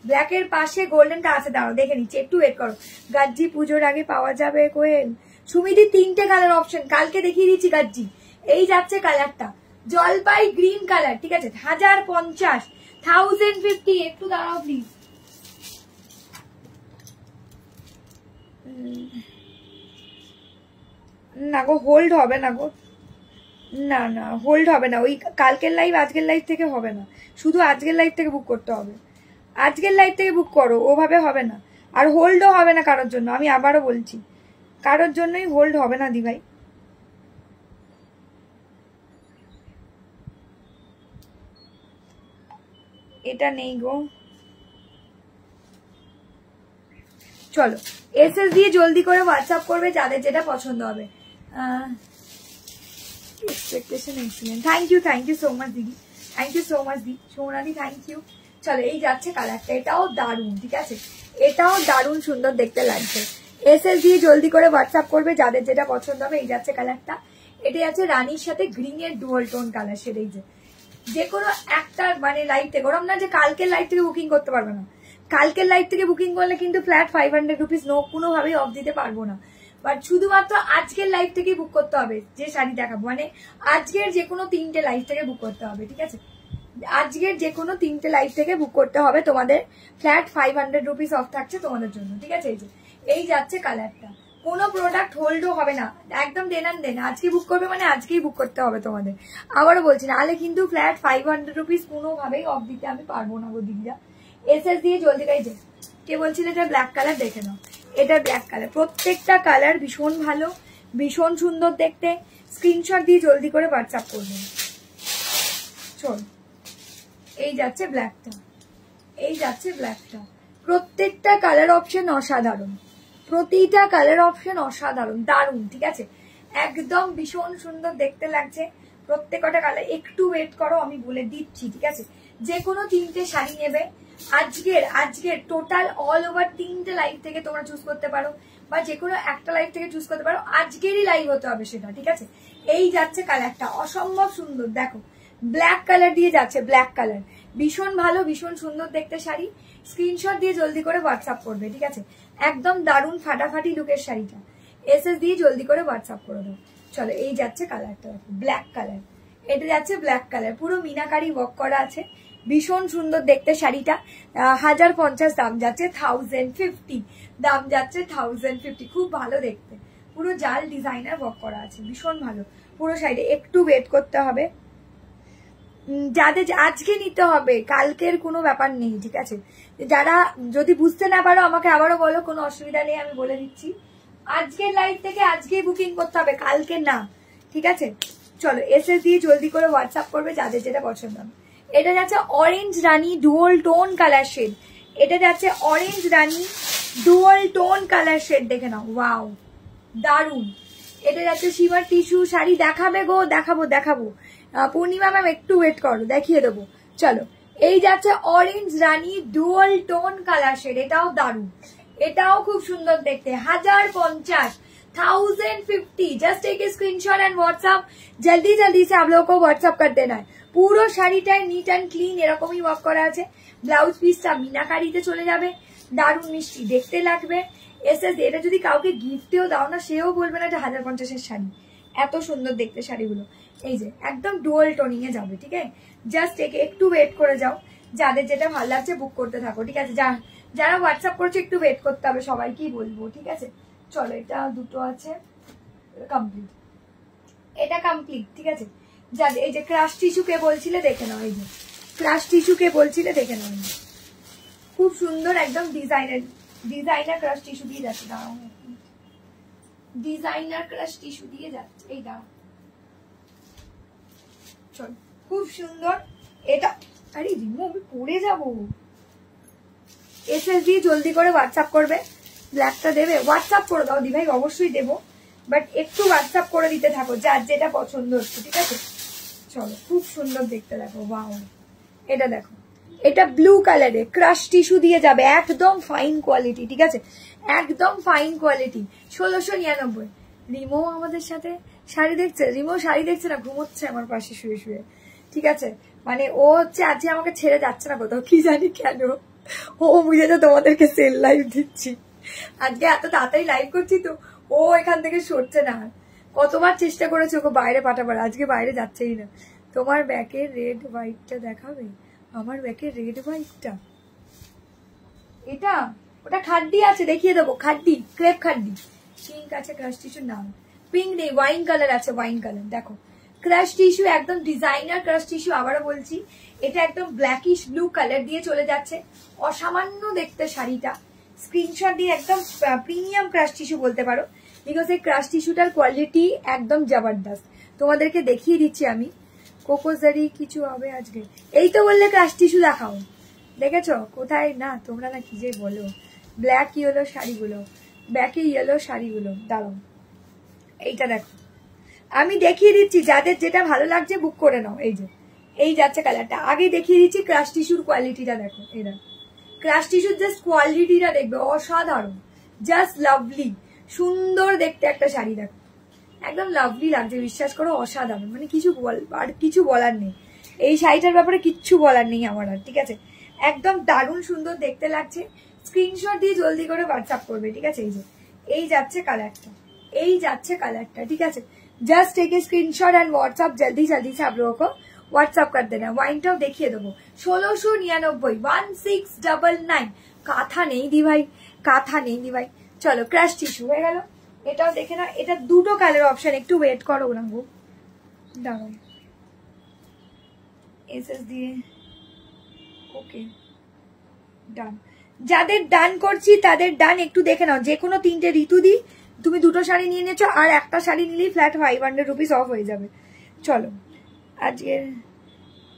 ব্ল্যাকের পাশে গোল্ডেনটা আছে, দাঁড়াও দেখে নিচ্ছি, একটু ওয়েট করো। গাজ্জি পুজোর আগে পাওয়া যাবে কোয়েল। সুমিদি 3টে কালার অপশন, কালকে দেখিয়ে দিচ্ছি গাজ্জি। এই যাচ্ছে কালারটা জলপাই গ্রিন কালার, ঠিক আছে। 1050, 1050, একটু দাঁড়াও প্লিজ। না গো হোল্ড হবে না গো, না না হোল্ড হবে না, ওই কালকের লাইভ আজকের লাইভ থেকে হবে না, শুধু আজকের লাইভ থেকে বুক করতে হবে। আজকের লাইভ থেকে বুক করো, ওভাবে হবে না। আর হোল্ডও হবে না কারোর জন্য, আমি আবারও বলছি কারোর জন্যই হোল্ড হবে না দিভাই। এটা নেই গো। চলো এসএস দিয়ে জলদি করে হোয়াটসঅ্যাপ করবে যাদের যেটা পছন্দ হবে। Expectation excellent, thank you so much দিদি, থ্যাংক ইউ সো মাচ দি সোনাদি, থ্যাংক ইউ। চলো এই যাচ্ছে কালারটা, এটাও দারুণ, ঠিক আছে, এটাও দারুণ সুন্দর দেখতে লাগছে। এসএস দিয়ে জলদি করে হোয়াটসঅ্যাপ করবে যাদের যেটা পছন্দ হবে। এই যাচ্ছে কালারটা, এটা যাচ্ছে রানীর সাথে গ্রিন এর ডুয়াল টোন কালার শেড। এই যে কোনো একটা মানে লাইভ থেকে, ওরম না যে কালকের লাইভ থেকে বুকিং করতে পারবে না, কালকের লাইভ থেকে বুকিং করলে কিন্তু ফ্ল্যাট 500 রুপিস কোনোভাবেই অফ দিতে পারবো না, বাট শুধুমাত্র আজকের লাইভ থেকে বুক করতে হবে। যে শাড়ি দেখাবো মানে আজকের যে কোনো 3টে লাইভ থেকে বুক করতে হবে, ঠিক আছে। আজকের যে কোনো 3টে লাইভ থেকে বুক করতে হবে, তোমাদের ফ্ল্যাট 500 রুপিস অফ থাকছে তোমাদের জন্য, ঠিক আছে। এই যাচ্ছে কালারটা, কোনো প্রোডাক্ট হোল্ডও হবে না, একদম দেন আজকে বুক করবে মানে আজকেই বুক করতে হবে তোমাদের। আবারও বলছি নাহলে কিন্তু ফ্ল্যাট 500 রুপিস কোনোভাবেই অফ দিতে আমি পারবো না গো দিদিরা। এসএস দিয়ে জলদি গাই। যে কে বলছিল এটা ব্ল্যাক কালার, দেখে নাও এটা ব্ল্যাক কালার, প্রত্যেকটা কালার ভীষণ ভালো, ভীষণ সুন্দর দেখতে। স্ক্রিনশট দিয়ে জলদি করে হোয়াটসঅ্যাপ করবেন। চল এই যাচ্ছে ব্ল্যাকটা, এই যাচ্ছে ব্ল্যাকটা, প্রত্যেকটা কালার অপশন অসাধারণ, প্রতিটা কালার অপশন অসাধারণ, দারুণ, ঠিক আছে, একদম ভীষণ সুন্দর দেখতে লাগছে প্রত্যেকটা কালার। একটু ওয়েট করো, আমি বলে দিচ্ছি, ঠিক আছে। যে কোনো 3টে শাড়ি নেবে আজকের টোটাল অল ওভার 3টে লাইভ থেকে তোমরা চুজ করতে পারো, বা যে কোনো একটা লাইভ থেকে চুজ করতে পারো, আজকেরই লাইভ হতে হবে সেটা, ঠিক আছে। এই যাচ্ছে কালারটা অসম্ভব সুন্দর, দেখো ব্ল্যাক কালার দিয়ে যাচ্ছে, ব্ল্যাক কালার ভীষণ ভালো, ভীষণ সুন্দর দেখতে শাড়ি। স্ক্রিনশট দিয়ে জলদি করে হোয়াটসঅ্যাপ করবে, ঠিক আছে। একদম দারুণ ফাটাফাটি লুকের শাড়িটা, এসএস দিয়ে জলদি করে হোয়াটসঅ্যাপ করে দাও। চলো এই যাচ্ছে কালারটা, ব্ল্যাক কালার, এটা যাচ্ছে ব্ল্যাক কালার, পুরো মিনাকারি ওয়ার্ক করা আছে, ভীষণ সুন্দর দেখতে শাড়িটা। 1050 দাম যাচ্ছে, 1050 দাম যাচ্ছে, 1050, খুব ভালো দেখতে, পুরো জাল ডিজাইনার ওয়ার্ক করা আছে, ভীষণ ভালো পুরো শাড়িটা। একটু ওয়েট করতে হবে, যাদের আজকে নিতে হবে, কালকের কোনো ব্যাপার নেই, ঠিক আছে। যারা যদি বুঝতে না পারো আমাকে আবারও বলো, কোনো অসুবিধা নেই, আমি বলে দিচ্ছি। আজকের লাইভ থেকে আজকেই বুকিং করতে হবে, কালকে না, ঠিক আছে। চলো এসএস দিয়ে জলদি করে হোয়াটসঅ্যাপ করবে যাদের যেটা পছন্দ হবে। এটা যাচ্ছে অরেঞ্জ রানী ডুয়াল টোন কালার শেড, এটা যাচ্ছে অরেঞ্জ রানী ডুয়াল টোন কালার শেড, দেখে নাও, ওয়াও দারুন। এটা যাচ্ছে শিভার টিস্যু শাড়ি, দেখাবে গো, দেখাবো। পূর্ণিমা ম্যাম একটু ওয়েট করো, দেখিয়ে দেবো। চলো এই যাচ্ছে অরেঞ্জ রানী ডুয়াল টোন কালার শেড, এটাও দারুন, এটাও খুব সুন্দর দেখতে। 1050, 1050, just take a screenshot and WhatsApp, जल्दी से आप लोगों को व्हाट्सएप कर देना है। পুরো শাড়িটায় নিট অ্যান্ড ক্লিন এরকমই ওয়ার্ক করা আছে, ব্লাউজ পিসটা মিনাকারিতে চলে যাবে, দারুণ মিষ্টি দেখতে লাগবে। এসএস এটা যদি কাউকে গিফটেও দাও না, সেও বলবে না এটা 1050-এর শাড়ি, এত সুন্দর দেখতে শাড়িগুলো। এই যে একদম ডুয়াল টোনিং এ যাবে, ঠিক আছে। জাস্ট একটু ওয়েট করে যাও, যাদের যেটা ভালো লাগছে বুক করতে থাকো, ঠিক আছে। যারা হোয়াটসঅ্যাপ করছে একটু ওয়েট করতে হবে, সবাইকেই বলবো, ঠিক আছে। চলো এটা দুটো আছে কমপ্লিট, এটা কমপ্লিট, ঠিক আছে। যাদের এই যে ক্রাশ টিস্যু কে বলছিলে দেখে নাও, এই যে ক্রাশ টিস্যু কে বলছিলে দেখে নাও, খুব সুন্দর একদম ডিজাইনার ক্রাশ টিস্যু দিয়ে যাচ্ছে। দাঁড়াও, ডিজাইনার ক্রাশ টিস্যু দিয়ে যাচ্ছে, এই দাঁড়াও চল, খুব সুন্দর এটা। আরে রিমো আমি পড়ে যাবো। এসএস দিয়ে জলদি করে হোয়াটসঅ্যাপ করবে, ব্ল্যাকটা দেবে, হোয়াটসঅ্যাপ করে দাও দিভাই, অবশ্যই দেবো, বাট একটু হোয়াটসঅ্যাপ করে দিতে থাকো যার যেটা পছন্দ হচ্ছে, ঠিক আছে? চলো, খুব সুন্দর দেখতে, দেখো ওয়াও, এটা দেখো, এটা ব্লু কালারে ক্রাশ টিস্যু দিয়ে যাবে, একদম ফাইন কোয়ালিটি, ঠিক আছে? একদম ফাইন কোয়ালিটি, 1699। রিমো আমাদের সাথে শাড়ি দেখছে, রিমো শাড়ি দেখছে না, ঘুমোচ্ছে আমার পাশে শুয়ে শুয়ে, ঠিক আছে? মানে ও হচ্ছে আজকে আমাকে ছেড়ে যাচ্ছে না কোথাও, কি জানি কেন। ও বুঝেছে তোমাদেরকে সেল লাইভ দিচ্ছি, আজকে এত তাড়াতাড়ি লাইভ করছি তো ও এখান থেকে সরছে না। কতবার চেষ্টা করেছে ওকে বাইরে পাঠাবার, আজকে বাইরে যাচ্ছেই না। তোমার ব্যাকের রেড হোয়াইটটা দেখাবে? আমার ব্যাকের রেড হোয়াইটটা এটা, ওটা খাড্ডি আছে, দেখিয়ে দেবো, খাড্ডি, ক্রেপ খাড্ডি। পিঙ্ক আছে ক্রাশ টিস্যুর নাম, পিঙ্ক নেই, ওয়াইন কালার আছে, ওয়াইন কালার। দেখো ক্রাশ টিস্যু, একদম ডিজাইনার ক্রাশ টিস্যু, আবারও বলছি এটা একদম ব্ল্যাকিশ ব্লু কালার দিয়ে চলে যাচ্ছে, অসামান্য দেখতে শাড়িটা। স্ক্রিনশট দিয়ে একদম প্রিমিয়াম ক্রাশ টিস্যু বলতে পারো, বিকজ এই ক্রাশ টিস্যুটার কোয়ালিটি একদম জবরদস্ত। তোমাদেরকে দেখিয়ে দিচ্ছি আমি, কোকোজারি কিছু হবে আজকে, এই তো বললে ক্রাশ টিস্যু দেখাও, দেখেছো কোথায়? না তোমরা না কি যে বলো, ব্ল্যাক ইয়েলো শাড়িগুলো, ব্যাকে ইয়েলো শাড়িগুলো, দাঁড়াও এইটা দেখো, আমি দেখিয়ে দিচ্ছি, যাদের যেটা ভালো লাগছে বুক করে নাও। এই যে এই যাচ্ছে কালারটা, আগে দেখিয়ে দিচ্ছি ক্রাশ টিস্যুর কোয়ালিটিটা দেখো, এরা ক্রাশ টিস্যুর জাস্ট কোয়ালিটিটা দেখবে, অসাধারণ, জাস্ট লাভলি, সুন্দর দেখতে একটা শাড়ি, দেখো একদম লাভলি লাগছে, বিশ্বাস করো অসাধারণ, মানে কিছু আর কিছু বলার নেই, এই শাড়িটার ব্যাপারে কিচ্ছু বলার নেই আমার আর, ঠিক আছে? একদম দারুণ সুন্দর দেখতে লাগছে। স্ক্রিনশট দিয়ে জলদি করে হোয়াটসঅ্যাপ করবে, ঠিক আছে? এই যে এই যাচ্ছে কালারটা, এই যাচ্ছে কালারটা, ঠিক আছে? Just take a screenshot and WhatsApp जल्दी जल्दी से आप लोगों को व्हाट्सएप कर देना। ওয়াইনটাও দেখিয়ে দেবো, 1699, 1699। কাঁথা নেই দি ভাই, কাঁথা নেই দি ভাই। চলো ক্রাশ টিস্যু হয়ে গেল, এটাও দেখে না, এটা দুটো কালার অপশন, একটু ওয়েট করো না গো, দাঁড়াও এসএস দিয়ে, ওকে ডান। যাদের ডান করছি তাদের ডান, একটু দেখে নাও, যে কোনো 3টে ঋতু দি, তুমি 2টো শাড়ি নিয়ে নিয়েছো, আর একটা শাড়ি নিলেই ফ্ল্যাট 500 রুপিস অফ হয়ে যাবে। চলো আজকের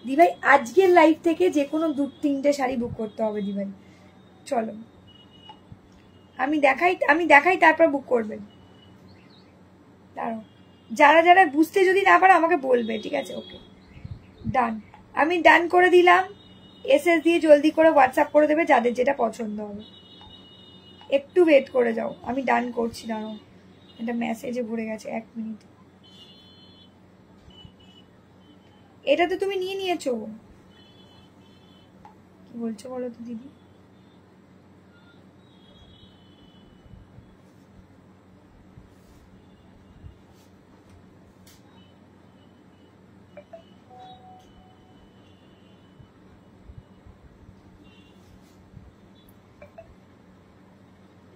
দিভাই, আজকের লাইভ থেকে যে কোনো 2-3টে শাড়ি বুক করতে হবে দিভাই। চলো আমি দেখাই তারপর বুক করবেন। দাঁড়াও, যারা যারা বুঝতে যদি না পারো আমাকে বলবে, ঠিক আছে? ওকে ডান, আমি ডান করে দিলাম, এসএস দিয়ে জলদি করে হোয়াটসঅ্যাপ করে দেবে যাদের যেটা পছন্দ হবে, একটু ওয়েট করে যাও, আমি ডান করছি, দাঁড়াও এটা মেসেজে ভরে গেছে, 1 মিনিট। এটা তো তুমি নিয়ে নিয়েছো, কি বলছো বলো তো দিদি?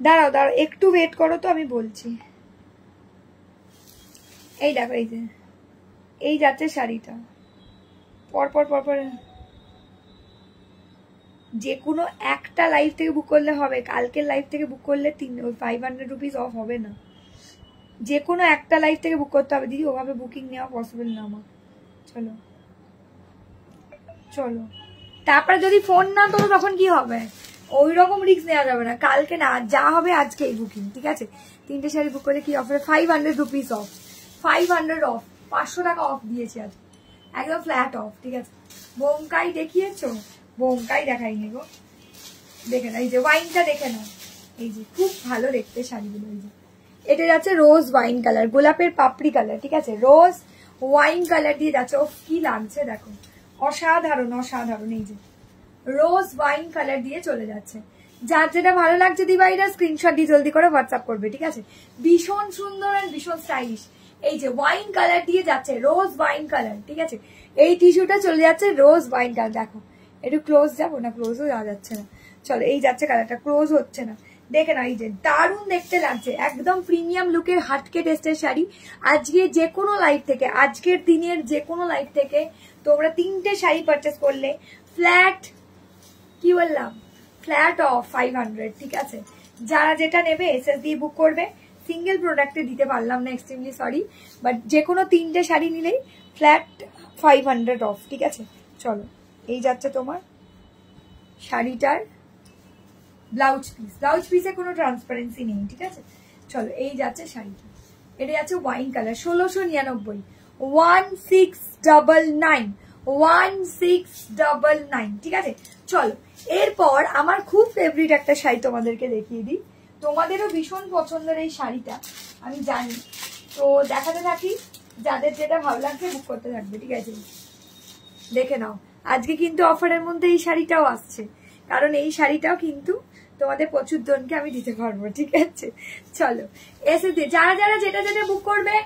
দাঁড়াও দাঁড়াও, একটু ওয়েট করো তো, আমি বলছি। এই দেখো, এই যে এই যাচ্ছে শাড়িটা, পরপর পরপর, যে কোনো একটা লাইভ থেকে বুক করলে হবে, কালকের লাইভ থেকে বুক করলে 500 রুপিস অফ হবে না, যে কোনো একটা লাইভ থেকে বুক করতে হবে দিদি, ওভাবে বুকিং নেওয়া পসিবল না আমার। চলো চলো, তারপরে যদি ফোন না তোলো তখন কি হবে? ওই রকম রিস্ক নেওয়া যাবে না, কালকে না, যা হবে আজকেই বুকিং, ঠিক আছে? 3টে শাড়ি বুক করলে কি অফারে 500 রুপিস অফ, 500 অফ, 500 টাকা অফ দিয়েছি আজ, একদম ফ্ল্যাট অফ, ঠিক আছে? বোমকাই দেখিয়েছো? বোমকাই দেখাইনি গো, দেখে না, এই যে ওয়াইনটা দেখে না, এই যে খুব ভালো দেখতে শাড়িগুলো। এই যে এটা যাচ্ছে রোজ ওয়াইন কালার, গোলাপের পাপড়ি কালার, ঠিক আছে? রোজ ওয়াইন কালার দিয়ে যাচ্ছে, ও কি লাগছে দেখো, অসাধারণ অসাধারণ। এই যে রোজ ওয়াইন কালার দিয়ে চলে যাচ্ছে, যার যেটা ভালো লাগছে দিভাইরা স্ক্রিনশট দিয়ে জলদি করে হোয়াটসঅ্যাপ করবে, ঠিক আছে? ভীষণ সুন্দর আর ভীষণ স্টাইলিশ। এই যে ওয়াইন কালার দিয়ে যাচ্ছে, রোজ ওয়াইন কালার, ঠিক আছে? এই টিস্যুটা চলে যাচ্ছে রোজ ওয়াইন কালার, দেখো একটু ক্লোজ যাবো না, ক্লোজও যাওয়া যাচ্ছে না, চলো এই যাচ্ছে কালারটা, ক্লোজ হচ্ছে না, দেখে না, এই যে দারুণ দেখতে লাগছে, একদম প্রিমিয়াম লুকের হাটকে টেস্টের শাড়ি। আজকে যে কোনো লাইভ থেকে, আজকের দিনের যে কোনো লাইভ থেকে তোমরা 3টে শাড়ি পারচেস করলে ফ্ল্যাট, কি বললাম, ফ্ল্যাট অফ 500, ঠিক আছে? যারা যেটা নেবে এসএস দিয়ে বুক করবে। সিঙ্গেল প্রোডাক্টে দিতে পারলাম না, এক্সট্রিমলি সরি, বাট যে কোনো 3টে শাড়ি নিলেই ফ্ল্যাট 500 অফ, ঠিক আছে? চলো, এই যাচ্ছে তোমার শাড়িটার ব্লাউজ পিস। ব্লাউজ পিসে কোনো ট্রান্সপারেন্সি নেই, ঠিক আছে? চলো, এই যাচ্ছে শাড়িটা, এটা যাচ্ছে ওয়াইন কালার, 1699, 1699, 1699, ঠিক আছে? চলো, এরপর আমার খুব ফেভারিট একটা শাড়ি তোমাদেরকে দেখিয়ে দিই। তোমাদেরও ভীষণ পছন্দের এই শাড়িটা আমি জানি, তো দেখাতে থাকি, যাদের যেটা ভালো লাগছে বুক করতে থাকবে, ঠিক আছে? দেখে নাও, আজকে কিন্তু অফারের মধ্যে এই শাড়িটাও আসছে, কারণ এই শাড়িটাও কিন্তু তোমাদের প্রচুর জনকে আমি দিতে পারবো, ঠিক আছে? চলো, এসএস দিয়ে যারা যারা যেটা যেটা বুক করবে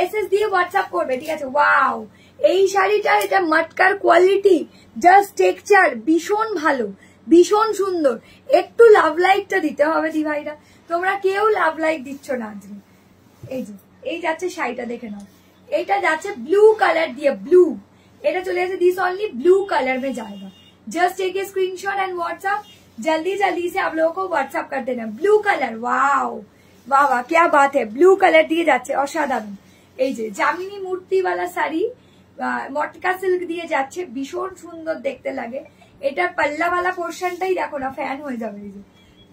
এসএস দিয়ে হোয়াটসঅ্যাপ করবে, ঠিক আছে? ওয়াও, এই শাড়িটা, এটা মটকার কোয়ালিটি, জাস্ট টেক্সচার ভীষণ ভালো, ভীষণ সুন্দর। একটু লাভ লাইকটা দিতে হবে দি ভাইরা, তোমরা কেউ লাভ লাইক দিচ্ছ না আজকে। এই যে এই যাচ্ছে শাড়িটা, দেখে নাও, এটা যাচ্ছে ব্লু কালার দিয়ে, ব্লু, এটা চলে যাচ্ছে दिस ओनली ब्लू कलर में जाएगा। Just take a screenshot and WhatsApp, जल्दी जल्दी से आप लोगों को व्हाट्सएप कर देना। ब्लू कलर, वाओ वाह वाह, क्या बात है, ब्लू कलर দিয়ে যাচ্ছে, অসাধারণ। এই যে জামিনী মূর্তিওয়ালা শাড়ি, মটকা সিল্ক দিয়ে যাচ্ছে, ভীষণ সুন্দর দেখতে লাগে। এটা पल्ला वाला पोर्शनটাই দেখো না, ফ্যান হয়ে যাবে। এই যে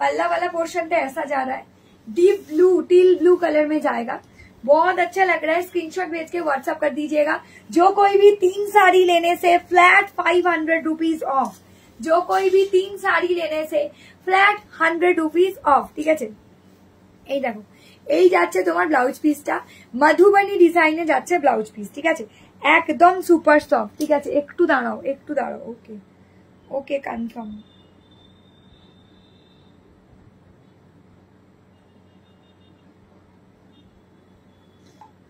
पल्ला वाला पोर्शनটা ऐसा जा रहा है, deep blue, teal blue colour में जाएगा, बहुत अच्छा लग रहा है। स्क्रीनशॉट भेज के व्हाट्सएप कर दीजिएगा। जो कोई भी 3 साड़ी लेने से फ्लैट 500 रुपीज ऑफ, जो कोई भी 3 साड़ी लेने से फ्लैट 100 रुपीज ऑफ, ठीक है? এই দেখো, এই যাচ্ছে তোমার ব্লাউজ পিসটা, মধুবনী ডিজাইনে যাচ্ছে ব্লাউজ পিস, ঠিক আছে? একদম সুপার সফট, ঠিক আছে? একটু দাঁড়াও, একটু দাঁড়াও, ওকে ওকে, কনফার্ম।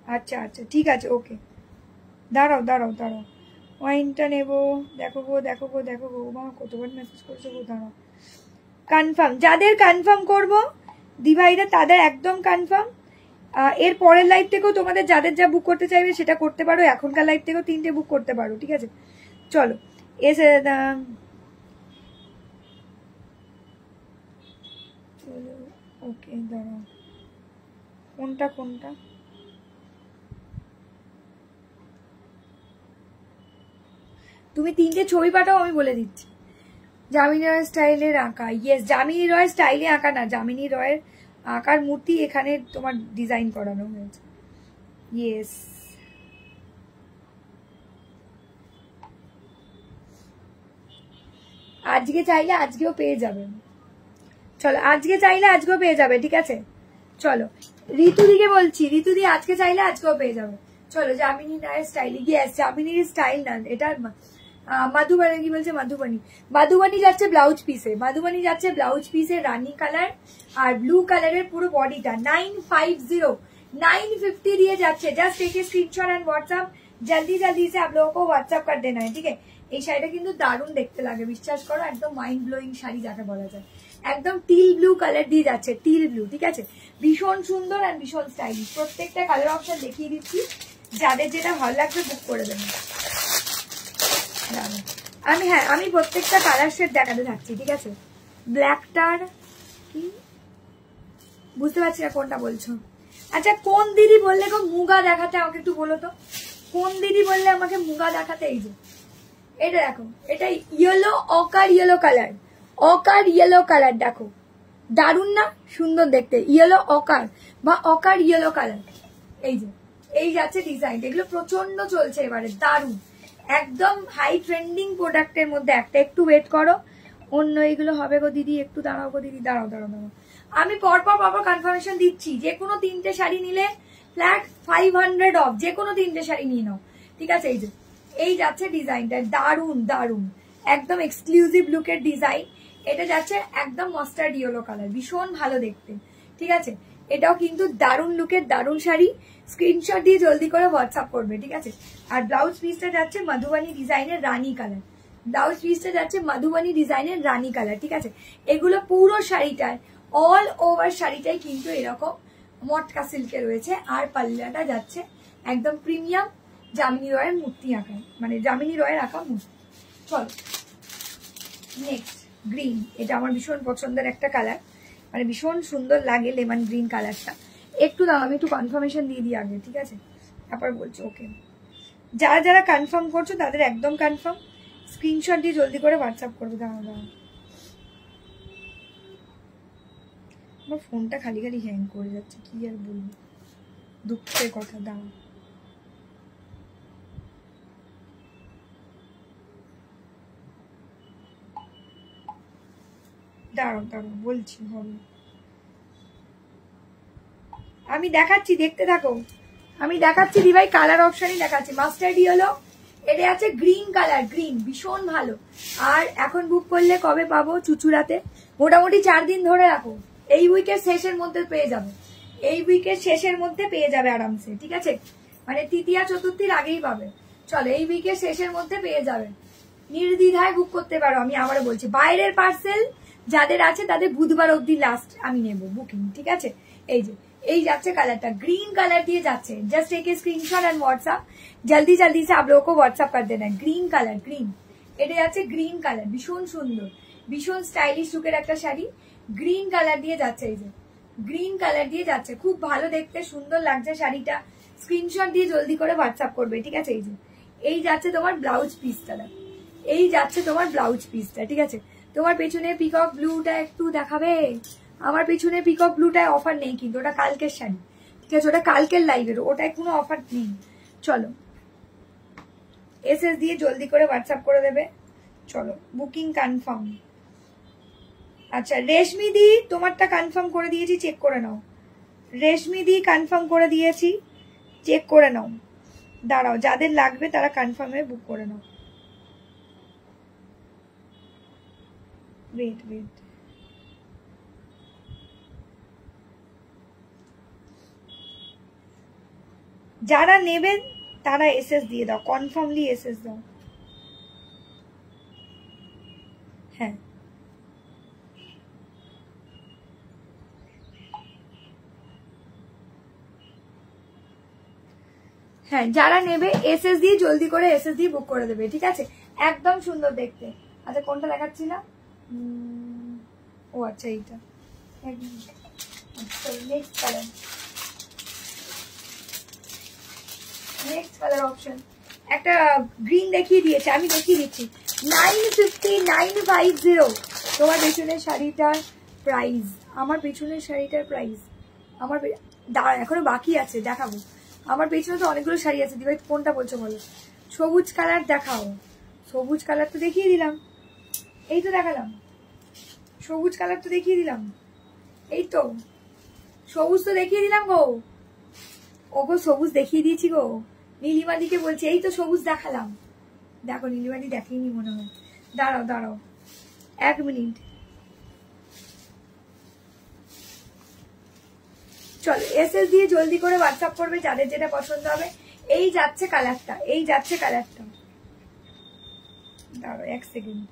আচ্ছা আচ্ছা, ঠিক আছে, ওকে, দাঁড়াও দাঁড়াও দাঁড়াও, ওয়াইনটা নেবো, দেখো গো দেখো গো দেখো গো, মা কতবার মেসেজ করছো গো, দাঁড়াও। কনফার্ম, যাদের কনফার্ম করবো দিভাইরা তাদের একদম কনফার্ম। এর পরের লাইভ থেকেও তোমাদের যাদের যা বুক করতে চাইবে সেটা করতে পারো, এখনকার লাইভ থেকেও 3টে বুক করতে পারো, ঠিক আছে? চলো, এসে ওকে, দাঁড়াও, কোনটা কোনটা, তুমি 3টে ছবি পাঠাও, আমি বলে দিচ্ছি। জামিনী রয়ের স্টাইলের আঁকা, ইয়েস, জামিনী রয়ের স্টাইলে আঁকা না, জামিনী রয়ের আঁকার মূর্তি এখানে তোমার ডিজাইন করানো হয়েছে, ইয়েস। আজকে চাইলে আজকেও পেয়ে যাবেন, চলো, আজকে চাইলে আজকেও পেয়ে যাবে, ঠিক আছে? চলো, ঋতুদিকে বলছি, ঋতুদি আজকে চাইলে আজকেও পেয়ে যাবে। চলো, জামিনী রায়ের স্টাইল, ইয়েস, জামিনীর স্টাইল না এটা, মধুবনী, কি বলছে, মধুবনী, মধুবনী যাচ্ছে ব্লাউজ পিসে, মধুবনী যাচ্ছে ব্লাউজ পিসে রানী কালার আর ব্লু কালারের পুরো বডিটা 950, 950 দিয়ে যাচ্ছে। Just take a screenshot and WhatsApp, जल्दी जल्दी से आप लोगों को व्हाट्सएप कर देना है, ठीक है? এই শাড়িটা কিন্তু দারুণ দেখতে লাগে, বিশ্বাস করো, একদম মাইন্ড ব্লোয়িং শাড়ি যাকে বলা যায়। একদম টিল ব্লু কালার দিয়ে যাচ্ছে, টিল ব্লু, ঠিক আছে? ভীষণ সুন্দর আর ভীষণ স্টাইলিশ। প্রত্যেকটা কালার অপশন দেখিয়ে দিচ্ছি, যাদের যেটা ভালো লাগবে বুক করে দেবেন। আমি, হ্যাঁ, আমি প্রত্যেকটা কালার শেড দেখাতে থাকছি, ঠিক আছে? ব্ল্যাকটার কি বুঝতে পারছি না কোনটা বলছো। আচ্ছা, কোন দিদি বললে গো মুগা দেখাতে, আমাকে একটু বলো তো, কোন দিদি বললে আমাকে মুগা দেখাতে? এই যে এটা দেখো, এটা ইয়েলো, অকার ইয়েলো কালার, অকার ইয়েলো কালার, দেখো দারুন না, সুন্দর দেখতে, ইয়েলো অকার বা অকার ইয়েলো কালার। এই যে এই যাচ্ছে ডিজাইন, এগুলো প্রচন্ড চলছে এবারে, দারুন, একদম হাই ট্রেন্ডিং প্রোডাক্টের মধ্যে একটা। একটু ওয়েট করো, অন্য এইগুলো হবে গো দিদি, একটু দাঁড়াও গো দিদি, দাঁড়াও দাঁড়াও দাঁড়াও, আমি পরপর কনফার্মেশন দিচ্ছি। যে কোনো 3টে শাড়ি নিলে ফ্ল্যাট 500 অফ, যে কোনো 3টে শাড়ি নিয়ে নাও, ঠিক আছে? এই যে এই যাচ্ছে ডিজাইনটা, দারুন দারুন, একদম এক্সক্লুসিভ লুকের ডিজাইন। এটা যাচ্ছে একদম মাস্টার্ড ইয়েলো কালার, ভীষণ ভালো দেখতে, ঠিক আছে? এটাও কিন্তু দারুন লুকের দারুন শাড়ি। স্ক্রিনশট দিয়ে জলদি করে হোয়াটসঅ্যাপ করবে, ঠিক আছে? আর ব্লাউজ পিসটা যাচ্ছে মধুবনী ডিজাইনের রানী কালার, ব্লাউজ পিসটা যাচ্ছে মধুবনী ডিজাইনের রানী কালার, ঠিক আছে? এগুলো পুরো শাড়িটায় অল ওভার শাড়িটাই কিন্তু এরকম মটকা সিল্কে রয়েছে। আর পাল্লাটা যাচ্ছে একদম প্রিমিয়াম যামিনী রয়ের মূর্তি আঁকা, মানে যামিনী রয়ের আঁকা মূর্তি। চলো নেক্সট গ্রিন, এটা আমার ভীষণ পছন্দের একটা কালার, মানে ভীষণ সুন্দর লাগে লেমন গ্রিন কালারটা। একটু দাও, আমি একটু কনফার্মেশন দিয়ে দিই আগে, ঠিক আছে, তারপর বলছি। ওকে, যারা যারা কনফার্ম করছো তাদের একদম কনফার্ম, স্ক্রিনশট দিয়ে জলদি করে হোয়াটসঅ্যাপ করবে। দাঁড়াও দাঁড়াও, আমার ফোনটা খালি খালি হ্যাং করে যাচ্ছে, কি আর বলবো, দুঃখের কথা। দাঁড়াও দাঁড়াও দাঁড়াও, বলছি হবে, আমি দেখাচ্ছি, দেখতে থাকো, আমি দেখাচ্ছি দিভাই, কালার অপশনই দেখাচ্ছি। মাস্টার্ড ইয়েলো, এটা আছে গ্রিন কালার, গ্রিন ভীষণ ভালো। আর এখন বুক করলে কবে পাবো? চুচুড়াতে মোটামুটি 4 দিন ধরে রাখো, এই উইকের শেষের মধ্যে পেয়ে যাবে, এই উইকের শেষের মধ্যে পেয়ে যাবে আরামসে, ঠিক আছে, মানে তৃতীয়া চতুর্থীর আগেই পাবে। চলো এই উইকের শেষের মধ্যে পেয়ে যাবে, নির্দ্বিধায় বুক করতে পারো। আমি আবার বলছি, বাইরের পার্সেল যাদের আছে তাদের বুধবার অব্দি লাস্ট আমি নেব বুকিং, ঠিক আছে। এই যে এই যাচ্ছে কালারটা, ग्रीन कलर दिए जाते हैं, जस्ट एक स्क्रीनशॉट एंड व्हाट्सएप, जल्दी जल्दी से आप लोगों को व्हाट्सएप कर देना है। ग्रीन कलर, ग्रीन, এটা যাচ্ছে গ্রিন কালার, ভীষণ সুন্দর, ভীষণ স্টাইলিশ লুকের একটা শাড়ি, গ্রিন কালার দিয়ে যাচ্ছে। এই যে গ্রিন কালার দিয়ে যাচ্ছে, খুব ভালো দেখতে, সুন্দর লাগছে শাড়িটা। স্ক্রিনশট দিয়ে জলদি করে হোয়াটসঅ্যাপ করবে, ঠিক আছে। এই যে এই যাচ্ছে তোমার ব্লাউজ পিসটা, এই যাচ্ছে তোমার ব্লাউজ পিসটা, ঠিক আছে। তোমার পেছনে পিকক ব্লুটা একটু দেখাবে, আমার পেছনে পিকক ব্লুটায় অফার নেই কিন্তু, ওটা কালকের শাড়ি, ঠিক আছে, ওটা কালকের লাইভের, ওটায় কোনো অফার নেই। চলো এসএস দিয়ে জলদি করে হোয়াটসঅ্যাপ করে দেবে। চলো বুকিং কনফার্ম। আচ্ছা রেশমি দি তোমারটা কনফার্ম করে দিয়েছি, চেক করে নাও। রেশমি দি কনফার্ম করে দিয়েছি, চেক করে নাও। দাঁড়াও, যাদের লাগবে তারা কনফার্মে বুক করে নাও। ওয়েট ওয়েট, যারা নেবেন তারা এসএস দিয়ে দাও, কনফার্মলি এসএস দাও। হ্যাঁ হ্যাঁ, যারা নেবে এসএস দিয়ে জলদি করে এসএস দিয়ে বুক করে দেবে, ঠিক আছে। একদম সুন্দর দেখতে। আচ্ছা কোনটা দেখাচ্ছি না, ও আচ্ছা এইটা, next colour, next colour option একটা গ্রিন দেখিয়ে দিয়েছে, আমি দেখিয়ে দিচ্ছি। 950 তোমার পেছনের শাড়িটার প্রাইস, আমার পেছনের শাড়িটার প্রাইস, আমার দাঁড়া এখনো বাকি আছে, দেখাবো। আমার পেছনে তো অনেকগুলো শাড়ি আছে, দিভাই কোনটা বলছো বলো। সবুজ কালার দেখাও, সবুজ কালার তো দেখিয়ে দিলাম, এই তো দেখালাম, সবুজ কালার তো দেখিয়ে দিলাম, এই তো সবুজ তো দেখিয়ে দিলাম গো, ওগো সবুজ দেখিয়ে দিয়েছি গো। নীলিমাদিকে বলছি, এই তো সবুজ দেখালাম, দেখো নীলিমাদি দেখেইনি মনে হয়। দাঁড়াও দাঁড়াও 1 মিনিট, চলো এসএস দিয়ে জলদি করে হোয়াটসঅ্যাপ করবে যাদের যেটা পছন্দ হবে। এই যাচ্ছে কালারটা, এই যাচ্ছে কালারটা, দাঁড়াও 1 সেকেন্ড।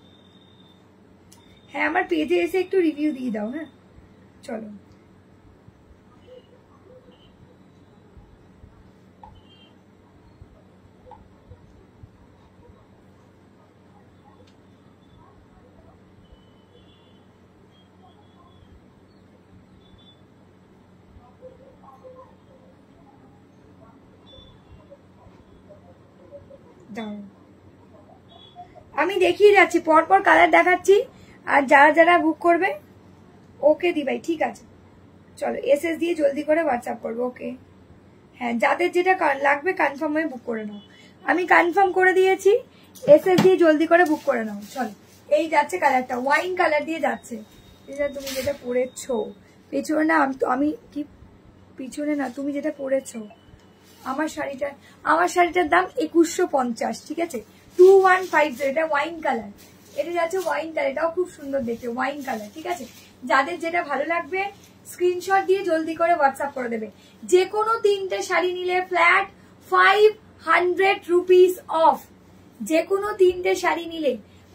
হ্যাঁ আমার পেজে এসে একটু রিভিউ দিয়ে দাও। হ্যাঁ চলো দাও, আমি দেখিয়ে যাচ্ছি, পরপর কালার দেখাচ্ছি, আর যারা যারা বুক করবে। ওকে দি ভাই, ঠিক আছে, চলো এসএস দিয়ে জলদি করে হোয়াটসঅ্যাপ করবো। ওকে হ্যাঁ, যাদের যেটা লাগবে কনফার্ম হয়ে বুক করে নাও। আমি কনফার্ম করে দিয়েছি, এসএস দিয়ে জলদি করে বুক করে নাও। চলো এই যাচ্ছে কালারটা, ওয়াইন কালার দিয়ে যাচ্ছে। এটা তুমি যেটা পরেছো পেছনে না, আমি কি পিছনে না, তুমি যেটা পরেছো, আমার শাড়িটার দাম 2150, ঠিক আছে, 2150। এটা ওয়াইন কালার, এটা যাচ্ছে ওয়াইন কালার, এটাও খুব সুন্দর দেখতে, ওয়াইন কালার, ঠিক আছে। যাদের যেটা ভালো লাগবে স্ক্রিনশট দিয়ে জলদি করে হোয়াটসঅ্যাপ করে দেবে। যে কোনো 3টে শাড়ি নিলে ফ্ল্যাট 500 রুপিস অফ, যে কোনো 3টে শাড়ি নিলে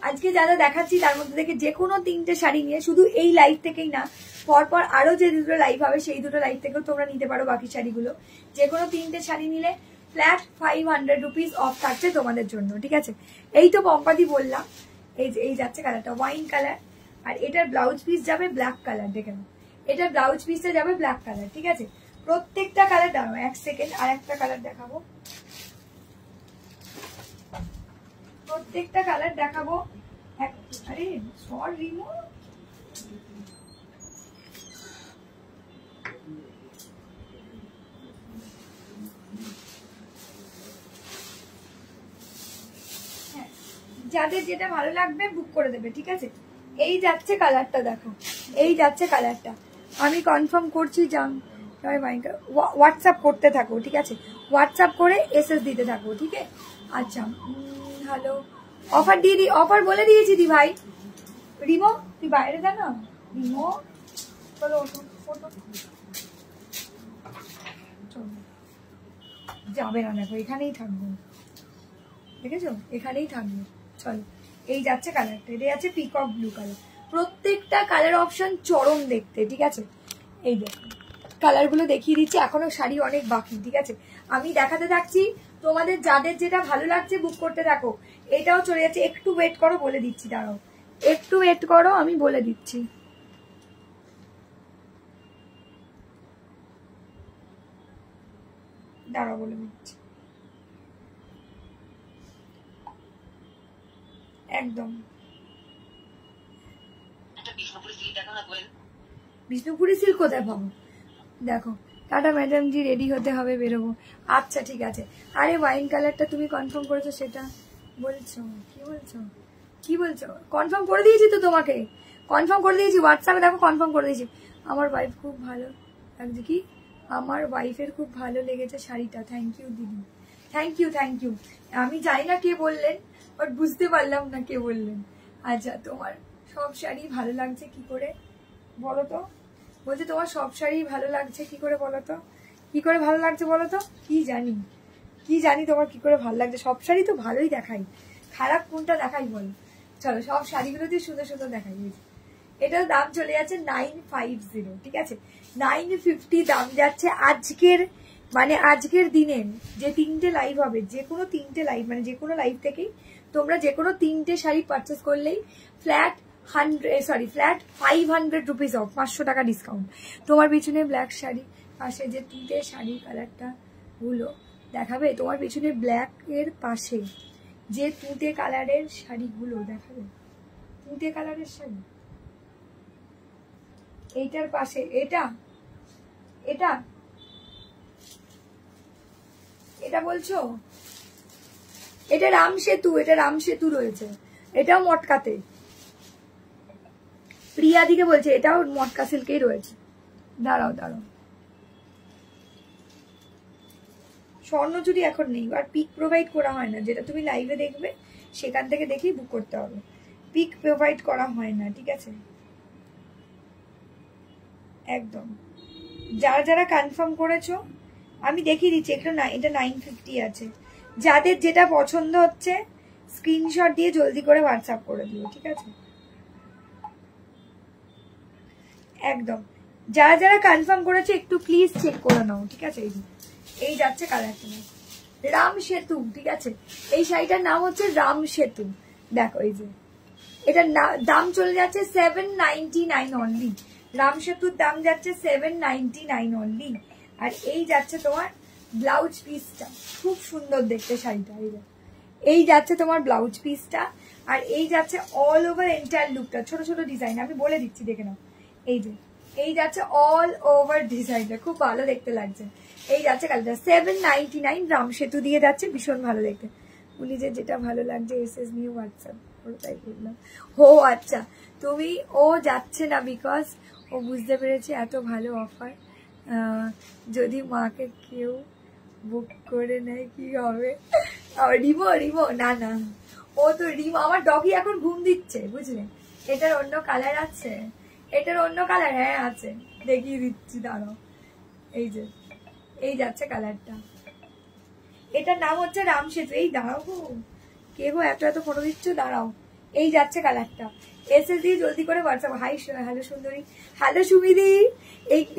আজকে যারা দেখাচ্ছি তার মধ্যে থেকে যে কোনো 3টে শাড়ি নিয়ে, শুধু এই লাইভ থেকেই না, পরপর আরো যে 2টো লাইভ হবে সেই 2টো লাইভ থেকেও তোমরা নিতে পারো বাকি শাড়িগুলো। যে কোনো 3টে শাড়ি নিলে ফ্ল্যাট 500 রুপিস অফ থাকছে তোমাদের জন্য, ঠিক আছে। এই তো পম্পাদি বললাম, এই যাচ্ছে কালারটা ওয়াইন কালার, আর এটার ব্লাউজ পিস যাবে ব্ল্যাক কালার। দেখে নাও, এটার ব্লাউজ পিসটা যাবে ব্ল্যাক কালার, ঠিক আছে। প্রত্যেকটা কালার দাঁড়াও 1 সেকেন্ড, আর একটা কালার দেখাবো, প্রত্যেকটা কালার দেখাবো। আরে সরি, যাদের যেটা ভালো লাগবে বুক করে দেবে, ঠিক আছে। এই যাচ্ছে কালারটা, দেখো এই যাচ্ছে কালারটা। আমি কনফার্ম করছি, যান হোয়াটসঅ্যাপ করতে থাকো, ঠিক আছে। হোয়াটসঅ্যাপ করে এসএস দিতে থাকো, ঠিক আছে। আচ্ছা, হ্যালো, অফার দিয়ে দিই, অফার বলে দিয়েছি দি ভাই। রিমো তুই বাইরে যা না, রিমো চলো যাবে না, দেখো এখানেই থাকবো, দেখেছো এখানেই থাকবো। চলো, এই যাচ্ছে কালারটা, এটা যাচ্ছে পিকক ব্লু কালার। প্রত্যেকটা কালার অপশন চরম দেখতে, ঠিক আছে। এই দেখো কালারগুলো দেখিয়ে দিচ্ছি, এখনো শাড়ি অনেক বাকি, ঠিক আছে। আমি দেখাতে থাকছি, তোমাদের যাদের যেটা ভালো লাগছে বুক করতে থাকো। এটাও চলে যাচ্ছে, একটু ওয়েট করো, বলে দিচ্ছি, দাঁড়াও একটু ওয়েট করো, আমি বলে দিচ্ছি। দাঁড়াও বলে দিচ্ছি, একদম। বিষ্ণুপুরি সিল্ক কোথায় পাবো? দেখো, টাটা ম্যাডাম জি, রেডি হতে হবে, বেরোবো। আচ্ছা ঠিক আছে। আরে ওয়াইন কালারটা তুমি কনফার্ম করেছো, সেটা বলছো? কি বলছো, কি বলছো? কনফার্ম করে দিয়েছি তো তোমাকে, কনফার্ম করে দিয়েছি হোয়াটসঅ্যাপে, দেখো কনফার্ম করে দিয়েছি। আমার ওয়াইফ খুব ভালো লাগছে, কি আমার ওয়াইফের খুব ভালো লেগেছে শাড়িটা, থ্যাংক ইউ দিদি, থ্যাংক ইউ থ্যাংক ইউ। আমি জানি না কে বললেন, বাট বুঝতে পারলাম না কে বললেন। আচ্ছা, তোমার সব শাড়ি ভালো লাগছে কি করে বলো তো? বলছে তোমার সব শাড়ি ভালো লাগছে কি করে বলো তো, কি করে ভালো লাগছে বলো তো? কি জানি তোমার কি করে ভালো লাগছে। সব শাড়ি তো ভালোই দেখাই, খারাপ কোনটা দেখাই বলো? চলো সব শাড়িগুলো দিয়ে সুন্দর সুন্দর দেখাই। এটার দাম চলে যাচ্ছে 950, ঠিক আছে। 950 দাম যাচ্ছে আজকের, মানে আজকের দিনের যে 3টে লাইভ হবে, যে কোনো 3টে লাইভ, মানে যে কোনো লাইভ থেকেই তোমরা যে কোনো 3টে শাড়ি পারচেস করলেই ফ্ল্যাট 500 রুপিস অফ, 500 টাকা ডিসকাউন্ট। তোমার পিছনে ব্ল্যাক শাড়ি, পাশে যে 3টে শাড়ি কালারটা গুলো দেখাবে, তোমার পিছনে ব্ল্যাক এর পাশে যে 3টে কালারের শাড়িগুলো দেখাবে, 3টে কালারের শাড়ি, এইটার পাশে এটা এটা এটা বলছো, এটা রাম সেতু, এটা রাম সেতু রয়েছে, এটাও মটকাতে। প্রিয়া দিকে বলছে এটাও মটকা সিল্কেই রয়েছে। দাঁড়াও দাঁড়াও, স্বর্ণচুরি এখন নেই, আর পিক প্রোভাইড করা হয় না, যেটা তুমি লাইভে দেখবে সেখান থেকে দেখেই বুক করতে হবে, পিক প্রোভাইড করা হয় না, ঠিক আছে। একদম, যারা যারা কনফার্ম করেছো আমি দেখিয়ে দিচ্ছি, একটু না, এটা 950 আছে। যাদের যেটা পছন্দ হচ্ছে স্ক্রিনশট দিয়ে জলদি করে হোয়াটসঅ্যাপ করে দিও, ঠিক আছে। একদম, যারা যারা কনফার্ম করেছে একটু প্লিজ চেক করে নাও, ঠিক আছে। এই যাচ্ছে কালারটা রাম সেতু, ঠিক আছে। এই শাড়িটার নাম হচ্ছে রাম সেতু। দেখো এই যে এটার দাম চলে যাচ্ছে 799 অনলি। রাম সেতুর দাম যাচ্ছে 799 অনলি। আর এই যাচ্ছে তোমার ব্লাউজ পিসটা, খুব সুন্দর দেখতে শাড়িটা। এই যাচ্ছে তোমার ব্লাউজ পিসটা, আর এই যাচ্ছে অল ওভার এন্টায়ার লুকটা, ছোট ছোট ডিজাইন, আমি বলে দিচ্ছি দেখে নাও। এই যে এই যাচ্ছে অল ওভার ডিজাইনটা, খুব ভালো দেখতে লাগছে। এই যাচ্ছে কালারটা 799 রাম সেতু দিয়ে যাচ্ছে, ভীষণ ভালো দেখতে। উনি যেটা ভালো লাগছে এসএস নিয়ে হোয়াটসঅ্যাপ করে, তাই বললাম। ও আচ্ছা, তুমি ও যাচ্ছে না বিকজ ও বুঝতে পেরেছে এত ভালো অফার, যদি মাকে কেউ বুক করে নেয় কি হবে। রিমো না না, ও তো রিমো আমার ডগি এখন ঘুম দিচ্ছে, বুঝলে। এটার অন্য কালার আছে, এটার অন্য কালার, হ্যাঁ আছে, দেখিয়ে দিচ্ছি, দাঁড়াও। এই যে এই যাচ্ছে কালারটা, এটার নাম হচ্ছে রাম সেতু। এই দাঁড়াও গো, কে গো এত এত ফটো দিচ্ছ, দাঁড়াও। এই যাচ্ছে কালারটা, এসএস দিয়ে জলদি করে হোয়াটসঅ্যাপ। হাই হ্যালো সুন্দরী, হ্যালো সুমিদি।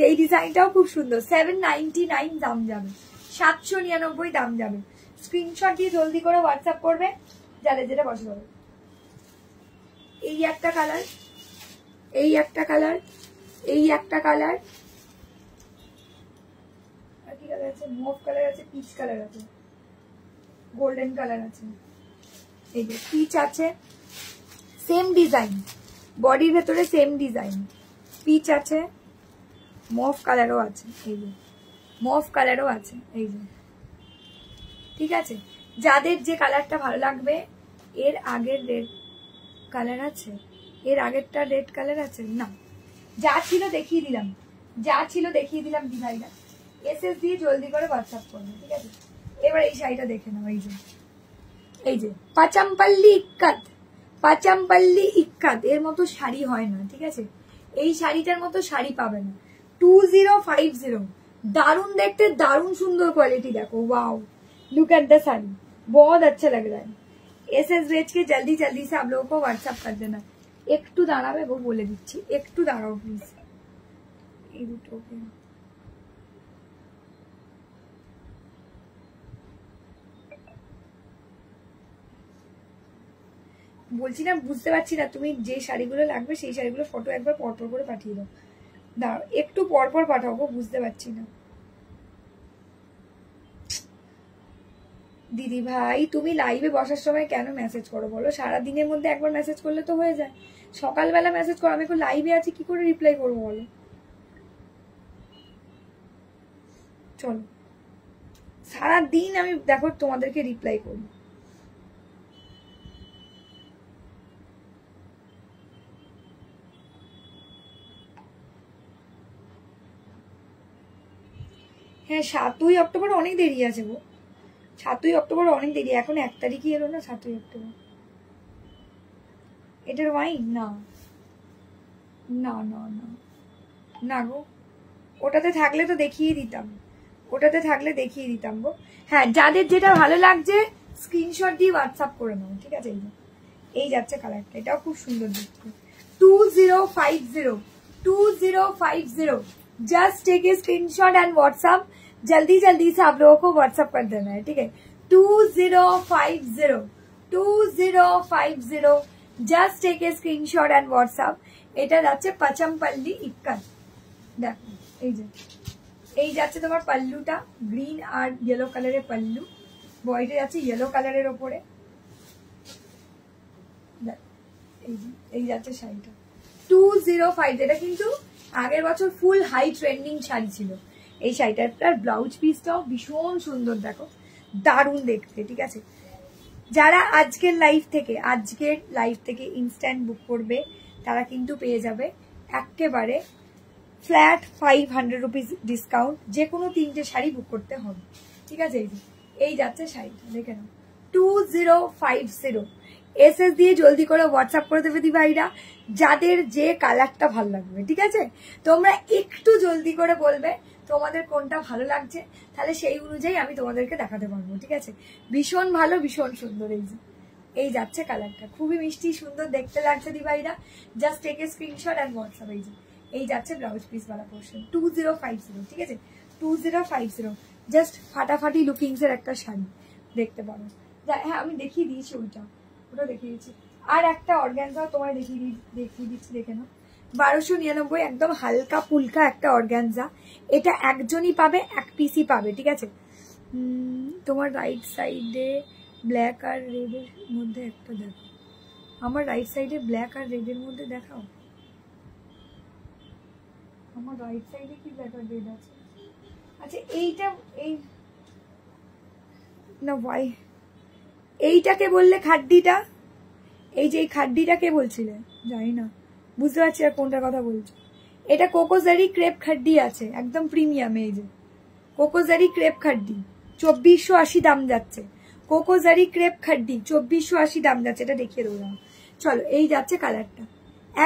এই ডিজাইনটাও খুব সুন্দর, 799 দাম যাবে, 799 দাম যাবে। স্ক্রিনশট দিয়ে জলদি করে হোয়াটসঅ্যাপ করবে যাদের যেটা পছন্দ হবে। এই একটা কালার, এই একটা কালার, এই একটা কালার, আর কি কালার আছে, মুভ কালার আছে, পিচ কালার আছে, গোল্ডেন কালার আছে, এই যে পিচ আছে, সেম ডিজাইন, বডির ভেতরে সেম ডিজাইন, পিচ আছে, মুভ কালারও আছে, এই যে মুভ কালারও আছে, এই যে। ঠিক আছে, যাদের যে কালারটা ভালো লাগবে। এর আগের রেড কালার আছে, এর আগেরটা রেড কালার আছে না, যা ছিল দেখিয়ে দিলাম, যা ছিল দেখিয়ে দিলাম ডিজাইনটা। এসএস দিয়ে জলদি করে হোয়াটসঅ্যাপ করবে, ঠিক আছে। এবার এই শাড়িটা দেখে নাও, এই যে পাচামপল্লি ইক্কাত, পাচামপল্লি ইক্কাত এর মতো শাড়ি হয় না, ঠিক আছে। এই শাড়িটার মতো শাড়ি পাবে না। 2050, दारुण देखते, दारुण सुंदर क्वालिटी। देखो wow, look at the sari, बहुत अच्छा लग रहा है। एसएस बेच के जल्दी जल्दी से आप लोगों को व्हाट्सएप कर देना। একটু দাঁড়াবে গো, বলে দিচ্ছি, একটু দাঁড়াও প্লিজ। এই দুটো বলছি না, বুঝতে পারছি না, তুমি যে শাড়িগুলো লাগবে সেই শাড়িগুলো ফটো একবার পরপর করে পাঠিয়ে দাও। দাঁড়াও, একটু পরপর পাঠাও গো, বুঝতে পারছি না। দিদি ভাই, তুমি লাইভে বসার সময় কেন মেসেজ করো বলো? সারা দিনের মধ্যে একবার মেসেজ করলে তো হয়ে যায়। সকালবেলা মেসেজ করো, আমি এখন লাইভে আছি, কি করে রিপ্লাই করবো বলো? চলো, সারা দিন আমি দেখো তোমাদেরকে রিপ্লাই করি। হ্যাঁ, 7ই অক্টোবর অনেক দেরি আছে গো, 7ই অক্টোবর অনেক দেরি, এখন 1 তারিখই এলো না, 7ই অক্টোবর। এটার ওয়াইন না, না না না না গো, ওটাতে থাকলে তো দেখিয়ে দিতাম, ওটাতে থাকলে দেখিয়ে দিতাম গো। হ্যাঁ, যাদের যেটা ভালো লাগছে স্ক্রিনশট দিয়ে হোয়াটসঅ্যাপ করে নাও, ঠিক আছে। এই যাচ্ছে কালারটা, এটাও খুব সুন্দর দেখতে। 2050, 2050, just take a screenshot and WhatsApp, जल्दी जल्दी से आप लोगों को व्हाट्सएप कर देना है, ठीक है। 2050, 2050, just take a screenshot and WhatsApp. এটা যাচ্ছে পাচামপল্লি ইক্কাত। দেখো এই যাচ্ছে তোমার পাল্লুটা, গ্রিন আর ইয়েলো কালারের পাল্লু, বডিটা যাচ্ছে ইয়েলো কালারের ওপরে। এই যাচ্ছে শাড়িটা 205। এটা কিন্তু আগের বছর ফুল হাই ট্রেন্ডিং শাড়ি ছিল এই শাড়িটার। ব্লাউজ পিসটাও ভীষণ সুন্দর, দেখো দারুণ দেখতে, ঠিক আছে। যারা আজকের লাইভ থেকে ইনস্ট্যান্ট বুক করবে তারা কিন্তু পেয়ে যাবে একেবারে ফ্ল্যাট 500 রুপিস ডিসকাউন্ট। যে কোনো 3টে শাড়ি বুক করতে হবে, ঠিক আছে। এই যাচ্ছে শাড়িটা, দেখে নাও 2050। এসএস দিয়ে জলদি করে হোয়াটসঅ্যাপ করে দেবে দি ভাইরা, যাদের যে কালারটা ভালো লাগবে, ঠিক আছে। তোমরা একটু জলদি করে বলবে তোমাদের কোনটা ভালো লাগছে, তাহলে সেই অনুযায়ী আমি তোমাদেরকে দেখাতে পারবো, ঠিক আছে। ভীষণ ভালো, ভীষণ সুন্দর। এই যাচ্ছে কালারটা, খুবই মিষ্টি সুন্দর দেখতে লাগছে দি ভাইরা। Just take a screenshot and WhatsApp. এই যাচ্ছে ব্লাউজ পিস वाला পোর্শন 2050, ঠিক আছে। 2050 জাস্ট ফাটাফাটি লুকিংস এর একটা শাড়ি দেখতে পারো। হ্যাঁ, আমি দেখিয়ে দিয়েছি, ওটা দেখিয়ে দিচ্ছি। আর একটা অর্গানজা তোমায় দেখিয়ে দিচ্ছি, দেখে নাও। 1299, একদম হালকা ফুলকা একটা অর্গানজা। এটা একজনই পাবে, এক পিসই পাবে, ঠিক আছে। তোমার রাইট সাইডে ব্ল্যাক আর রেডের মধ্যে একটা দেখো, আমার রাইট সাইডে ব্ল্যাক আর রেডের মধ্যে দেখাও। আমার রাইট সাইডে কি ব্ল্যাক আর রেড আছে? আচ্ছা, এই না ভাই, এইটাকে বললে খাড্ডিটা, এই যে এই খাড্ডিটাকে বলছিলে, জানি না, বুঝতে পারছি না কোনটার কথা বলছো। এটা কোকোজারি ক্রেপ খাড্ডি আছে, একদম প্রিমিয়াম। এই যে কোকোজারি ক্রেপ খাড্ডি 2480 দাম যাচ্ছে। কোকোজারি ক্রেপ খাড্ডি 2480 দাম যাচ্ছে, এটা দেখিয়ে দেবো। চলো, এই যাচ্ছে কালারটা,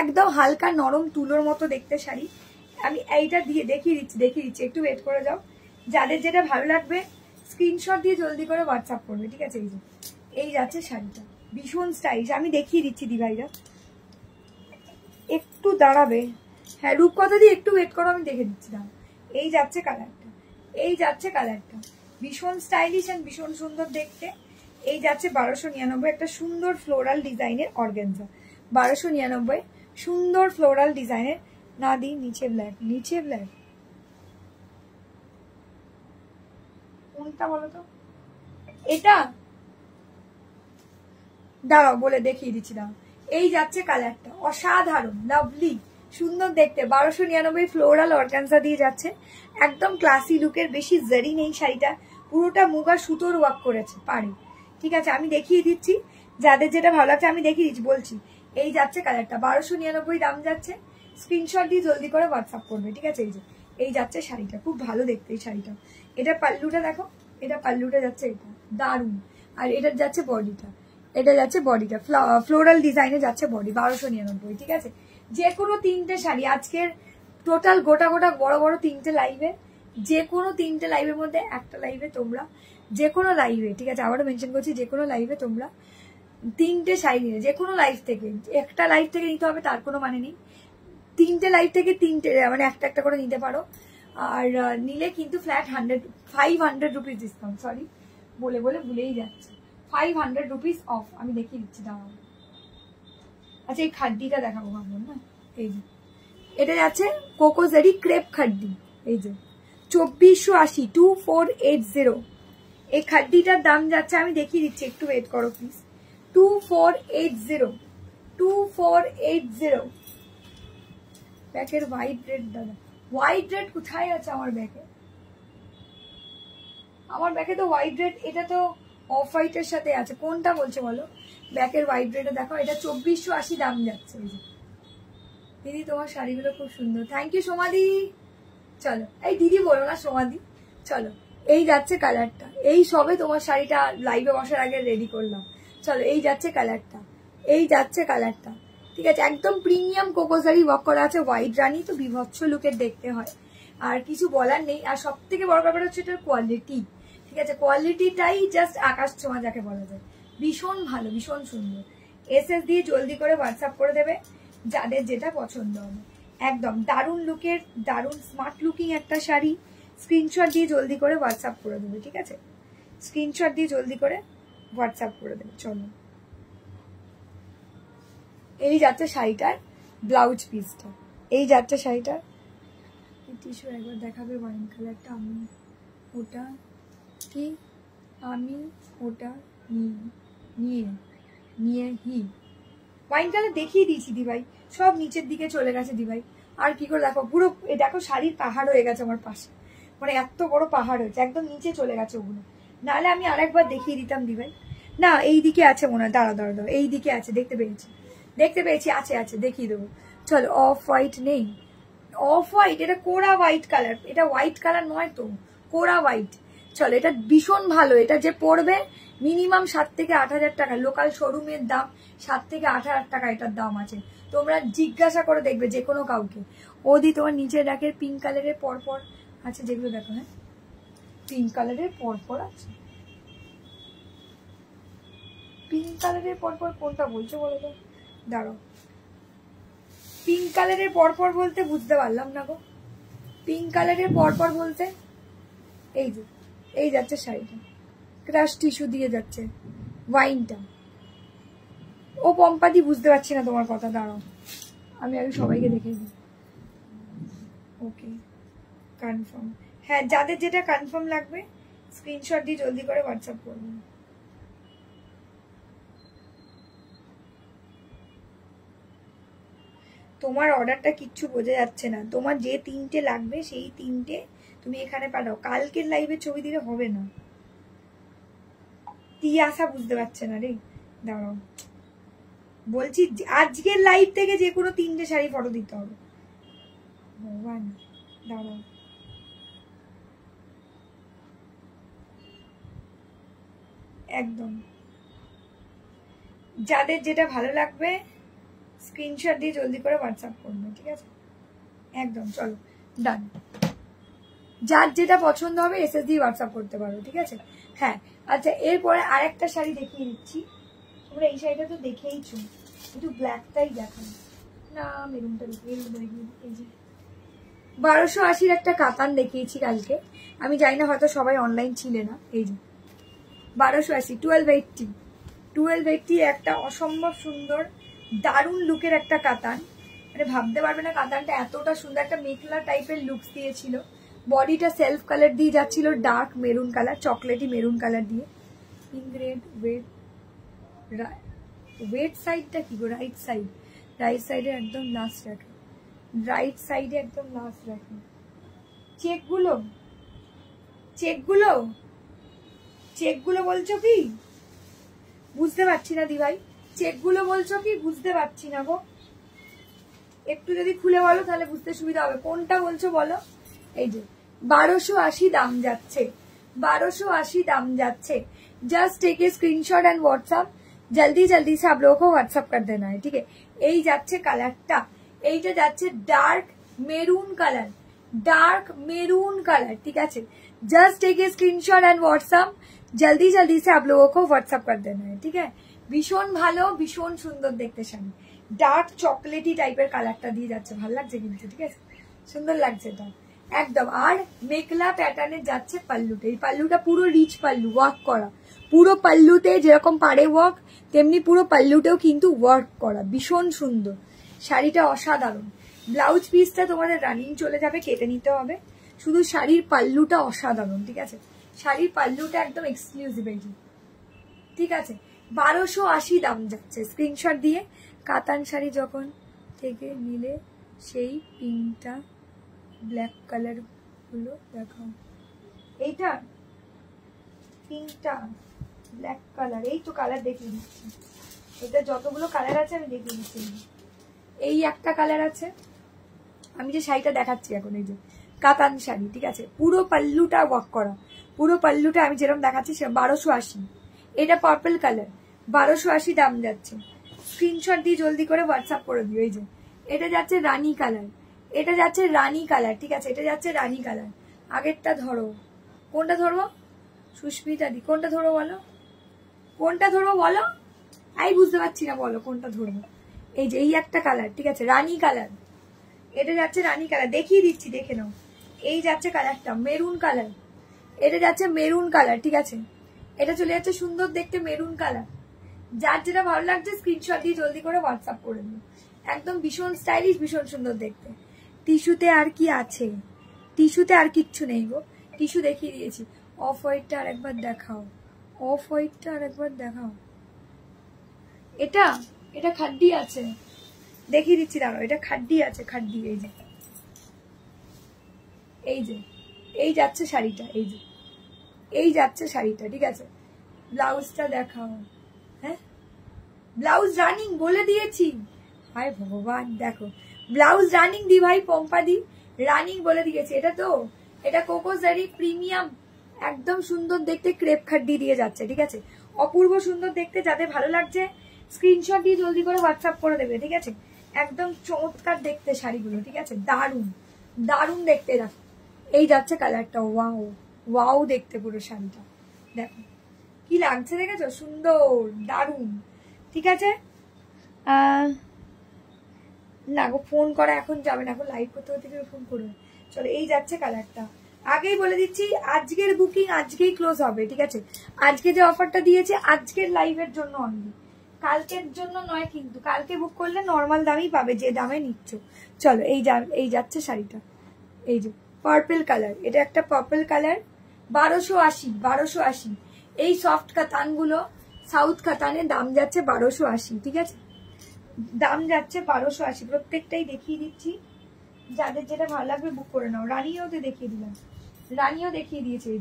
একদম হালকা নরম তুলোর মতো দেখতে শাড়ি। আমি এইটা দিয়ে দেখিয়ে দিচ্ছি, একটু ওয়েট করে যাও। যাদের যেটা ভালো লাগবে স্ক্রিনশট দিয়ে জলদি করে হোয়াটসঅ্যাপ করবে, ঠিক আছে। এই যাচ্ছে শাড়িটা, ভীষণ স্টাইলিশ। আমি দেখিয়ে দিচ্ছি দিভাইরা, একটু দাঁড়াবে। হ্যাঁ রূপকথা দিয়ে একটু ওয়েট করো, আমি দেখে দিচ্ছি। দাঁড়া, এই যাচ্ছে কালারটা, এই যাচ্ছে কালারটা, ভীষণ স্টাইলিশ অ্যান্ড ভীষণ সুন্দর দেখতে। এই যাচ্ছে 1299, একটা সুন্দর ফ্লোরাল ডিজাইনের অর্গানজা। 1299 সুন্দর ফ্লোরাল ডিজাইনের। না দি নিচে ব্ল্যাক, নিচে ব্ল্যাক কোনটা বলো তো? এটা দাঁড়াও বলে দেখিয়ে দিচ্ছি। দাঁড়াও, এই যাচ্ছে কালারটা, অসাধারণ লাভলি সুন্দর দেখতে। 1299 ফ্লোরাল অর্গানজা দিয়ে যাচ্ছে, একদম ক্লাসি লুকের। বেশি জারি নেই শাড়িটা, পুরোটা মুগা সুতোর ওয়ার্ক করেছে পারে। ঠিক আছে, আমি দেখিয়ে দিচ্ছি, যাদের যেটা ভালো লাগছে আমি দেখিয়ে দিচ্ছি, বলছি। এই যাচ্ছে কালারটা, 1299 দাম যাচ্ছে। স্ক্রিনশট দিয়ে জলদি করে হোয়াটসঅ্যাপ করবে, ঠিক আছে? এই যে এই যাচ্ছে শাড়িটা, খুব ভালো দেখতে এই শাড়িটা। এটা পাল্লুটা দেখো, এটা পাল্লুটা যাচ্ছে, এটা দারুণ। আর এটা যাচ্ছে বডিটা, এটা যাচ্ছে বডিটা ফ্লোরাল ডিজাইনে যাচ্ছে বডি। 1299, ঠিক আছে? যে কোনো তিনটে শাড়ি আজকের টোটাল গোটা গোটা বড় বড় তিনটে লাইভে, যে কোনো তিনটে লাইভের মধ্যে একটা লাইভে তোমরা, যে কোনো লাইভে, ঠিক আছে আবারও মেনশন করছি, যে কোনো লাইভে তোমরা তিনটে শাড়ি নিলে, যে কোনো লাইভ থেকে, একটা লাইভ থেকে নিতে হবে তার কোনো মানে নেই। তিনটে লাইভ থেকে তিনটে মানে একটা একটা করে নিতে পারো। আর নিলে কিন্তু ফ্ল্যাট 500 রুপিস ডিসকাউন্ট। সরি বলে বলে ভুলেই যাচ্ছে, 500 রুপিস অফ। আমি দেখিয়ে দিচ্ছি, দাঁড়াও। আচ্ছা এই খাড্ডিটা দেখাবো ভাবলাম না। এই যে এটা যাচ্ছে কোকোজারি ক্রেপ খাড্ডি, এই যে 2480, 2480। এই খাড্ডিটার দাম যাচ্ছে, আমি দেখিয়ে দিচ্ছি, একটু ওয়েট করো প্লিজ। 2480, 2480। ব্যাকের হোয়াইট রেড, দাদা হোয়াইট রেড কোথায় আছে আমার ব্যাকে? আমার ব্যাকে তো হোয়াইট রেড, এটা তো অফ হোয়াইটের সাথে আছে। কোনটা বলছে বলো? ব্যাকের হোয়াইট রেডে দেখো, এটা 2480 দাম যাচ্ছে। দিদি তোমার শাড়িগুলো খুব সুন্দর, থ্যাংক ইউ সোমাদি। চলো এই দিদি বলো না, সোমাদি। চলো এই যাচ্ছে কালারটা, এই সবে তোমার শাড়িটা লাইভে বসার আগে রেডি করলাম। চলো এই যাচ্ছে কালারটা, এই যাচ্ছে কালারটা, ঠিক আছে? একদম প্রিমিয়াম কোকোজারি ওয়ার্ক করা আছে, হোয়াইট রানী তো বিভৎস লুকের দেখতে হয়, আর কিছু বলার নেই। আর সব থেকে বড় ব্যাপার হচ্ছে এটার কোয়ালিটি, ঠিক আছে? কোয়ালিটিটাই জাস্ট আকাশ ছোঁয়া যাকে বলা যায়। ভীষণ ভালো, ভীষণ সুন্দর। এসএস দিয়ে জলদি করে হোয়াটসঅ্যাপ করে দেবে যাদের যেটা পছন্দ হবে। একদম দারুণ লুকের, দারুণ স্মার্ট লুকিং একটা শাড়ি। স্ক্রিনশট দিয়ে জলদি করে হোয়াটসঅ্যাপ করে দেবে, ঠিক আছে? স্ক্রিনশট দিয়ে জলদি করে হোয়াটসঅ্যাপ করে দেবে। চলো এই যাচ্ছে শাড়িটার ব্লাউজ পিসটা, এই যাচ্ছে শাড়িটার। টিস্যু একবার দেখাবে ওয়াইন কালারটা, আমি ওটা কি, আমি ওটা নিয়ে হি ওয়াইন কালার দেখিয়ে দিয়েছি দিভাই, সব নিচের দিকে চলে গেছে দিভাই। আর কি করে দেখো, পুরো দেখো শাড়ির পাহাড় হয়ে গেছে আমার পাশে, মানে এত বড় পাহাড় হয়েছে, একদম নিচে চলে গেছে ওগুলো। নাহলে আমি আরেকবার দেখিয়ে দিতাম দিভাই। না এই দিকে আছে মনে হয়, দাঁড়া দাঁড়া দাঁড়া, এই দিকে আছে, দেখতে পেয়েছি, দেখতে পেয়েছি, আছে আছে, দেখিয়ে দেবো। চলো অফ হোয়াইট নেই, অফ হোয়াইট, এটা কোরা হোয়াইট কালার, এটা হোয়াইট কালার নয় তো, কোরা হোয়াইট। চলো এটা ভীষণ ভালো, এটা যে পড়বে মিনিমাম 7 থেকে 8,000 টাকা, লোকাল শোরুমের দাম 7 থেকে 8,000 টাকা এটার দাম আছে। তোমরা জিজ্ঞাসা করে দেখবে যে কোনো কাউকে। ওদি তোমার নিচে দেখে পিঙ্ক কালারের পরপর আছে, যেগুলো দেখো, হ্যাঁ পিঙ্ক কালারের পরপর আছে, পিঙ্ক কালারের পরপর কোনটা বলছো বলো তো? দাঁড়াও, পিঙ্ক কালারের পরপর বলতে বুঝতে পারলাম না গো। পিঙ্ক কালারের পরপর বলতে এই যে এই যাচ্ছে শাড়িটা, ক্রাশ টিস্যু দিয়ে যাচ্ছে ওয়াইনটা। ও পম্পাদি বুঝতে পারছি না তোমার কথা, দাঁড়াও আমি আগে সবাইকে দেখে দিই। ওকে কনফার্ম, হ্যাঁ যাদের যেটা কনফার্ম লাগবে স্ক্রিনশট দিয়ে জলদি করে হোয়াটসঅ্যাপ করবেন। তোমার অর্ডারটা কিচ্ছু বোঝা যাচ্ছে না, তোমার যে 3টে লাগবে সেই 3টে তুমি এখানে পাঠাও, কালকের লাইভে ছবি দিলে হবে না। তিয়াসা বুঝতে পারছে না রে, দাঁড়াও বলছি আজকের লাইভ থেকে যে কোনো 3টে শাড়ি ফটো দিতে হবে। ভগবান দাঁড়াও, একদম যাদের যেটা ভালো লাগবে স্ক্রিনশট দিয়ে জলদি করে হোয়াটসঅ্যাপ করবে, ঠিক আছে? একদম চলো ডান, যার যেটা পছন্দ হবে এসএস দিয়ে হোয়াটসঅ্যাপ করতে পারো, ঠিক আছে? হ্যাঁ আচ্ছা এরপরে আরেকটা শাড়ি দেখিয়ে দিচ্ছি, তোমরা এই শাড়িটা তো দেখেইছো, একটু ব্ল্যাকটাই দেখান না, মেরুনটা দেখি, মেরুনটা দেখি। এই যে 1280 একটা কাতান দেখিয়েছি কালকে, আমি জানি না হয়তো সবাই অনলাইন ছিলে না। এই যে 1280 1280 একটা অসম্ভব সুন্দর দারুণ লুকের একটা কাতান, মানে ভাবতে পারবে না কাতানটা এতটা সুন্দর, একটা মেখলা টাইপের লুকস দিয়েছিল। বডিটা সেলফ কালার দিয়ে যাচ্ছিল, dark maroon colour, chocolatey maroon colour দিয়ে। ইনগ্রেড ওয়েট সাইডটা কি গো? রাইট সাইডে একদম লাস্ট রাখে, রাইট সাইডে একদম লাস্ট রাখে। চেকগুলো বলছো কি? বুঝতে পারছি না দি ভাই, চেকগুলো বলছো কি? বুঝতে পারছি না গো, একটু যদি খুলে বলো তাহলে বুঝতে সুবিধা হবে। কোনটা বলছো বলো? এই যে 1280 দাম যাচ্ছে, 1280 দাম যাচ্ছে। Just take a screenshot and WhatsApp, जल्दी जल्दी से आप लोगों को व्हाट्सएप कर देना है, ठीक है। এই যাচ্ছে কালারটা, এইটা যাচ্ছে dark maroon colour, dark maroon colour, ঠিক আছে। Just take a screenshot and WhatsApp, जल्दी जल्दी से आप लोगों को व्हाट्सएप कर देना है, ठीक है। ভীষণ ভালো, ভীষণ সুন্দর দেখতে শাড়ি, ডার্ক চকলেটি টাইপের কালারটা দিয়ে যাচ্ছে, ভালো লাগছে কিন্তু, ঠিক আছে, সুন্দর লাগছে এটা একদম। আর মেখলা প্যাটার্নের যাচ্ছে পাল্লুটা, এই পাল্লুটা পুরো রিচ পাল্লু, ওয়ার্ক করা, পুরো পাল্লুতে যেরকম পাড়ে ওয়ার্ক তেমনি পুরো পাল্লুতেও কিন্তু ওয়ার্ক করা, ভীষণ সুন্দর শাড়িটা, অসাধারণ। ব্লাউজ পিসটা তোমাদের রানিং চলে যাবে, কেটে নিতে হবে, শুধু শাড়ির পাল্লুটা অসাধারণ, ঠিক আছে, শাড়ির পাল্লুটা একদম এক্সক্লুসিভ, ঠিক আছে। 1280 দাম যাচ্ছে, স্ক্রিনশট দিয়ে কাতান শাড়ি যখন থেকে নিলে সেই পিঙ্কটা ব্ল্যাক কালার গুলো দেখাও, এইটা পিঙ্কটা ব্ল্যাক কালার, এই তো কালার দেখিয়ে দিচ্ছি, এটা যতগুলো কালার আছে আমি দেখিয়ে দিচ্ছি। এই একটা কালার আছে, আমি যে শাড়িটা দেখাচ্ছি এখন, এই যে কাতান শাড়ি, ঠিক আছে, পুরো পাল্লুটা ওয়ার্ক করা, পুরো পাল্লুটা আমি যেরকম দেখাচ্ছি সেরকম 1280। এটা পার্পল কালার, 1280 দাম যাচ্ছে, স্ক্রিনশট দিয়ে জলদি করে হোয়াটসঅ্যাপ করে দিও। এই যে এটা যাচ্ছে রানী কালার, এটা যাচ্ছে রানী কালার, ঠিক আছে, এটা যাচ্ছে রানী কালার। আগেরটা ধরো, কোনটা ধরবো সুস্মিতা দি, কোনটা ধরবো বলো, কোনটা ধরবো বলো, আমি বুঝতে পারছি না, বলো কোনটা ধরবো। এই যে এই একটা কালার, ঠিক আছে, রানী কালার, এটা যাচ্ছে রানী কালার, দেখিয়ে দিচ্ছি দেখে নাও। এই যাচ্ছে কালারটা মেরুন কালার, এটা যাচ্ছে মেরুন কালার, ঠিক আছে, এটা চলে যাচ্ছে সুন্দর দেখতে মেরুন কালার। যার যেটা ভালো লাগছে স্ক্রিনশট দিয়ে জলদি করে হোয়াটসঅ্যাপ করে দিও, একদম ভীষণ স্টাইলিশ, ভীষণ সুন্দর দেখতে। টিস্যুতে আর কি আছে? টিস্যুতে আর কিচ্ছু নেই গো, টিস্যু দেখিয়ে দিয়েছি। অফ হোয়াইটটা আর একবার দেখাও, অফ হোয়াইটটা আর একবার দেখাও। এটা এটা খাড্ডি আছে, দেখিয়ে দিচ্ছি দাঁড়াও, এটা খাড্ডি আছে, খাড্ডি। এই যে এই যে এই যাচ্ছে শাড়িটা, এই যে এই যাচ্ছে শাড়িটা, ঠিক আছে। ব্লাউজটা দেখাও, হ্যাঁ ব্লাউজ রানিং বলে দিয়েছি, হায় ভগবান, দেখো ব্লাউজ রানিং দি ভাই, পম্পা দি রানিং বলে দিয়েছে। এটা তো এটা কোকোজারি প্রিমিয়াম, একদম সুন্দর দেখতে, ক্রেপ খাড্ডি দিয়ে যাচ্ছে, ঠিক আছে, অপূর্ব সুন্দর দেখতে। যাদের ভালো লাগছে স্ক্রিনশট দিয়ে জলদি করে হোয়াটসঅ্যাপ করে দেবে, ঠিক আছে, একদম চমৎকার দেখতে শাড়িগুলো, ঠিক আছে, দারুণ দারুণ দেখতে। দেখো এই যাচ্ছে কালারটা, ওয়াও ওয়াও দেখতে পুরো শাড়িটা, দেখো কি লাগছে, দেখেছো, সুন্দর দারুণ, ঠিক আছে। না গো ফোন করা এখন যাবে না, এখন লাইভ করতে হতে ফোন করবে। চলো এই যাচ্ছে কালারটা, আগেই বলে দিচ্ছি আজকের বুকিং আজকেই ক্লোজ হবে, ঠিক আছে, আজকে যে অফারটা দিয়েছে আজকের লাইভের জন্য অনলি, কালকের জন্য নয় কিন্তু, কালকে বুক করলে নর্মাল দামেই পাবে যে দামে নিচ্ছ। চলো এই যাচ্ছে শাড়িটা, এই যে পার্পল কালার, এটা একটা পার্পল কালার, 1280। এই সফট কাতানগুলো সাউথ কাতানের দাম যাচ্ছে 1280, ঠিক আছে, দাম যাচ্ছে 1280, প্রত্যেকটাই দেখিয়ে দিচ্ছি, যাদের যেটা ভালো লাগবে বুক করে নাও। রানিও তো দেখিয়ে দিলাম, রানিও দেখিয়ে দিয়েছে। এই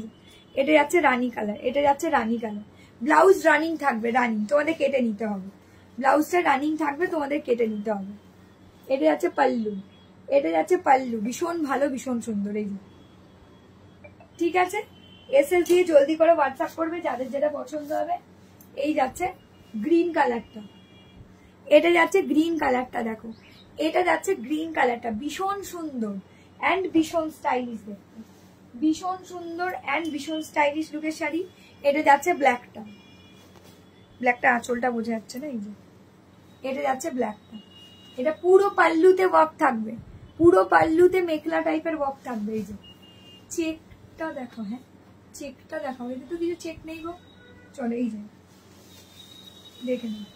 যে এটা যাচ্ছে রানী কালার, এটা যাচ্ছে রানী কালার। ব্লাউজ রানিং থাকবে, রানিং তোমাদের কেটে নিতে হবে, ব্লাউজটা রানিং থাকবে, তোমাদের কেটে নিতে হবে। এটা যাচ্ছে পাল্লু, এটা যাচ্ছে পাল্লু, ভীষণ ভালো, ভীষণ সুন্দর, এই যে ঠিক আছে। এসএস দিয়ে জলদি করে হোয়াটসঅ্যাপ করবে যাদের যেটা পছন্দ হবে। এই যাচ্ছে গ্রিন কালারটা, এটা যাচ্ছে গ্রিন কালারটা, দেখো এটা যাচ্ছে গ্রিন কালারটা, ভীষণ সুন্দর অ্যান্ড ভীষণ স্টাইলিশ দেখতে, ভীষণ সুন্দর অ্যান্ড ভীষণ স্টাইলিশ লুকের শাড়ি। এটা যাচ্ছে ব্ল্যাকটা, ব্ল্যাকটা আঁচলটা বোঝা যাচ্ছে না, এই যে এটা যাচ্ছে ব্ল্যাকটা। এটা পুরো পাল্লুতে ওয়ার্ক থাকবে, পুরো পাল্লুতে মেখলা টাইপের ওয়ার্ক থাকবে। এই যে চেকটা দেখো, হ্যাঁ চেকটা দেখাও, এতে তো কিছু চেক নেই গো। চলো এই যে দেখে নিই।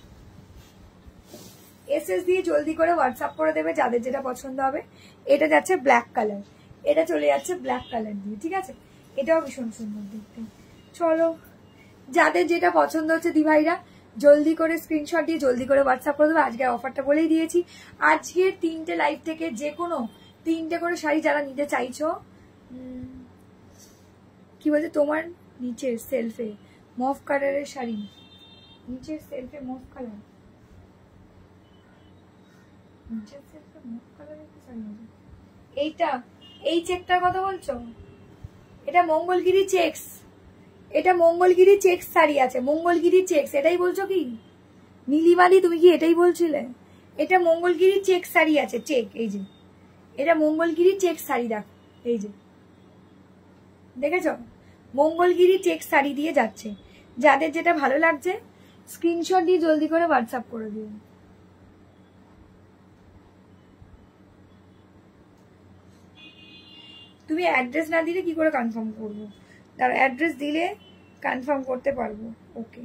এসএস দিয়ে জলদি করে হোয়াটসঅ্যাপ করে দেবে যাদের যেটা পছন্দ হবে। এটা যাচ্ছে ব্ল্যাক কালার, এটা চলে যাচ্ছে ব্ল্যাক কালার দিয়ে, ঠিক আছে? এটাও ভীষণ সুন্দর দেখতে। চলো যাদের যেটা পছন্দ হচ্ছে দিভাইরা জলদি করে স্ক্রিনশট দিয়ে জলদি করে হোয়াটসঅ্যাপ করে দেবে। আজকের অফারটা বলেই দিয়েছি, আজকের 3টে লাইভ থেকে যে কোনো 3টে করে শাড়ি যারা নিতে চাইছো, কি বলছে তোমার নিচের সেলফে মফ কালারের শাড়ি, নিচের সেলফে মফ কালার, নিচের সেলফে মফ কালারের কি শাড়ি আছে? এইটা, এই চেকটার কথা বলছো? এটা মঙ্গলগিরি চেকস, এটা মঙ্গলগিরি চেকস শাড়ি আছে, মঙ্গলগিরি চেকস, এটাই বলছো কি নীলিমালি? তুমি কি এটাই বলছিলে? এটা মঙ্গলগিরি চেক শাড়ি আছে, চেক, এই যে এটা মঙ্গলগিরি চেক শাড়ি, দেখো এই যে দেখেছো, মঙ্গলগিরি চেক শাড়ি দিয়ে যাচ্ছে। যাদের যেটা ভালো লাগছে স্ক্রিনশট দিয়ে জলদি করে হোয়াটসঅ্যাপ করে দিও। তুমি অ্যাড্রেস না দিলে কি করে কনফার্ম করবো? তার অ্যাড্রেস দিলে কনফার্ম করতে পারবো। ওকে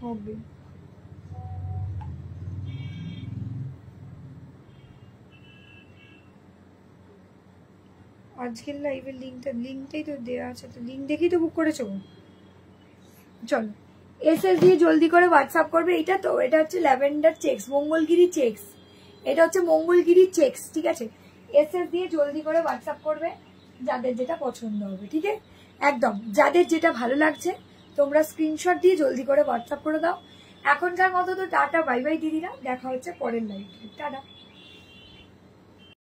হবে। আজকের লাইভের লিঙ্কটাই তো দেওয়া আছে, তো লিঙ্ক দেখেই তো বুক করেছো। চলো এসএস দিয়ে জলদি করে হোয়াটসঅ্যাপ করবে। এটা তো এটা হচ্ছে ল্যাভেন্ডার চেকস, মঙ্গলগিরি চেকস, এটা হচ্ছে মঙ্গলগিরি চেকস, ঠিক আছে? এসএস দিয়ে জলদি করে হোয়াটসঅ্যাপ করবে যাদের যেটা পছন্দ হবে, ঠিক আছে? একদম যাদের যেটা ভালো লাগছে তোমরা স্ক্রিনশট দিয়ে জলদি করে হোয়াটসঅ্যাপ করে দাও। এখনকার মতো তো টাটা, বাই বাই দিদিরা, দেখা হচ্ছে পরের লাইভে, টাটা।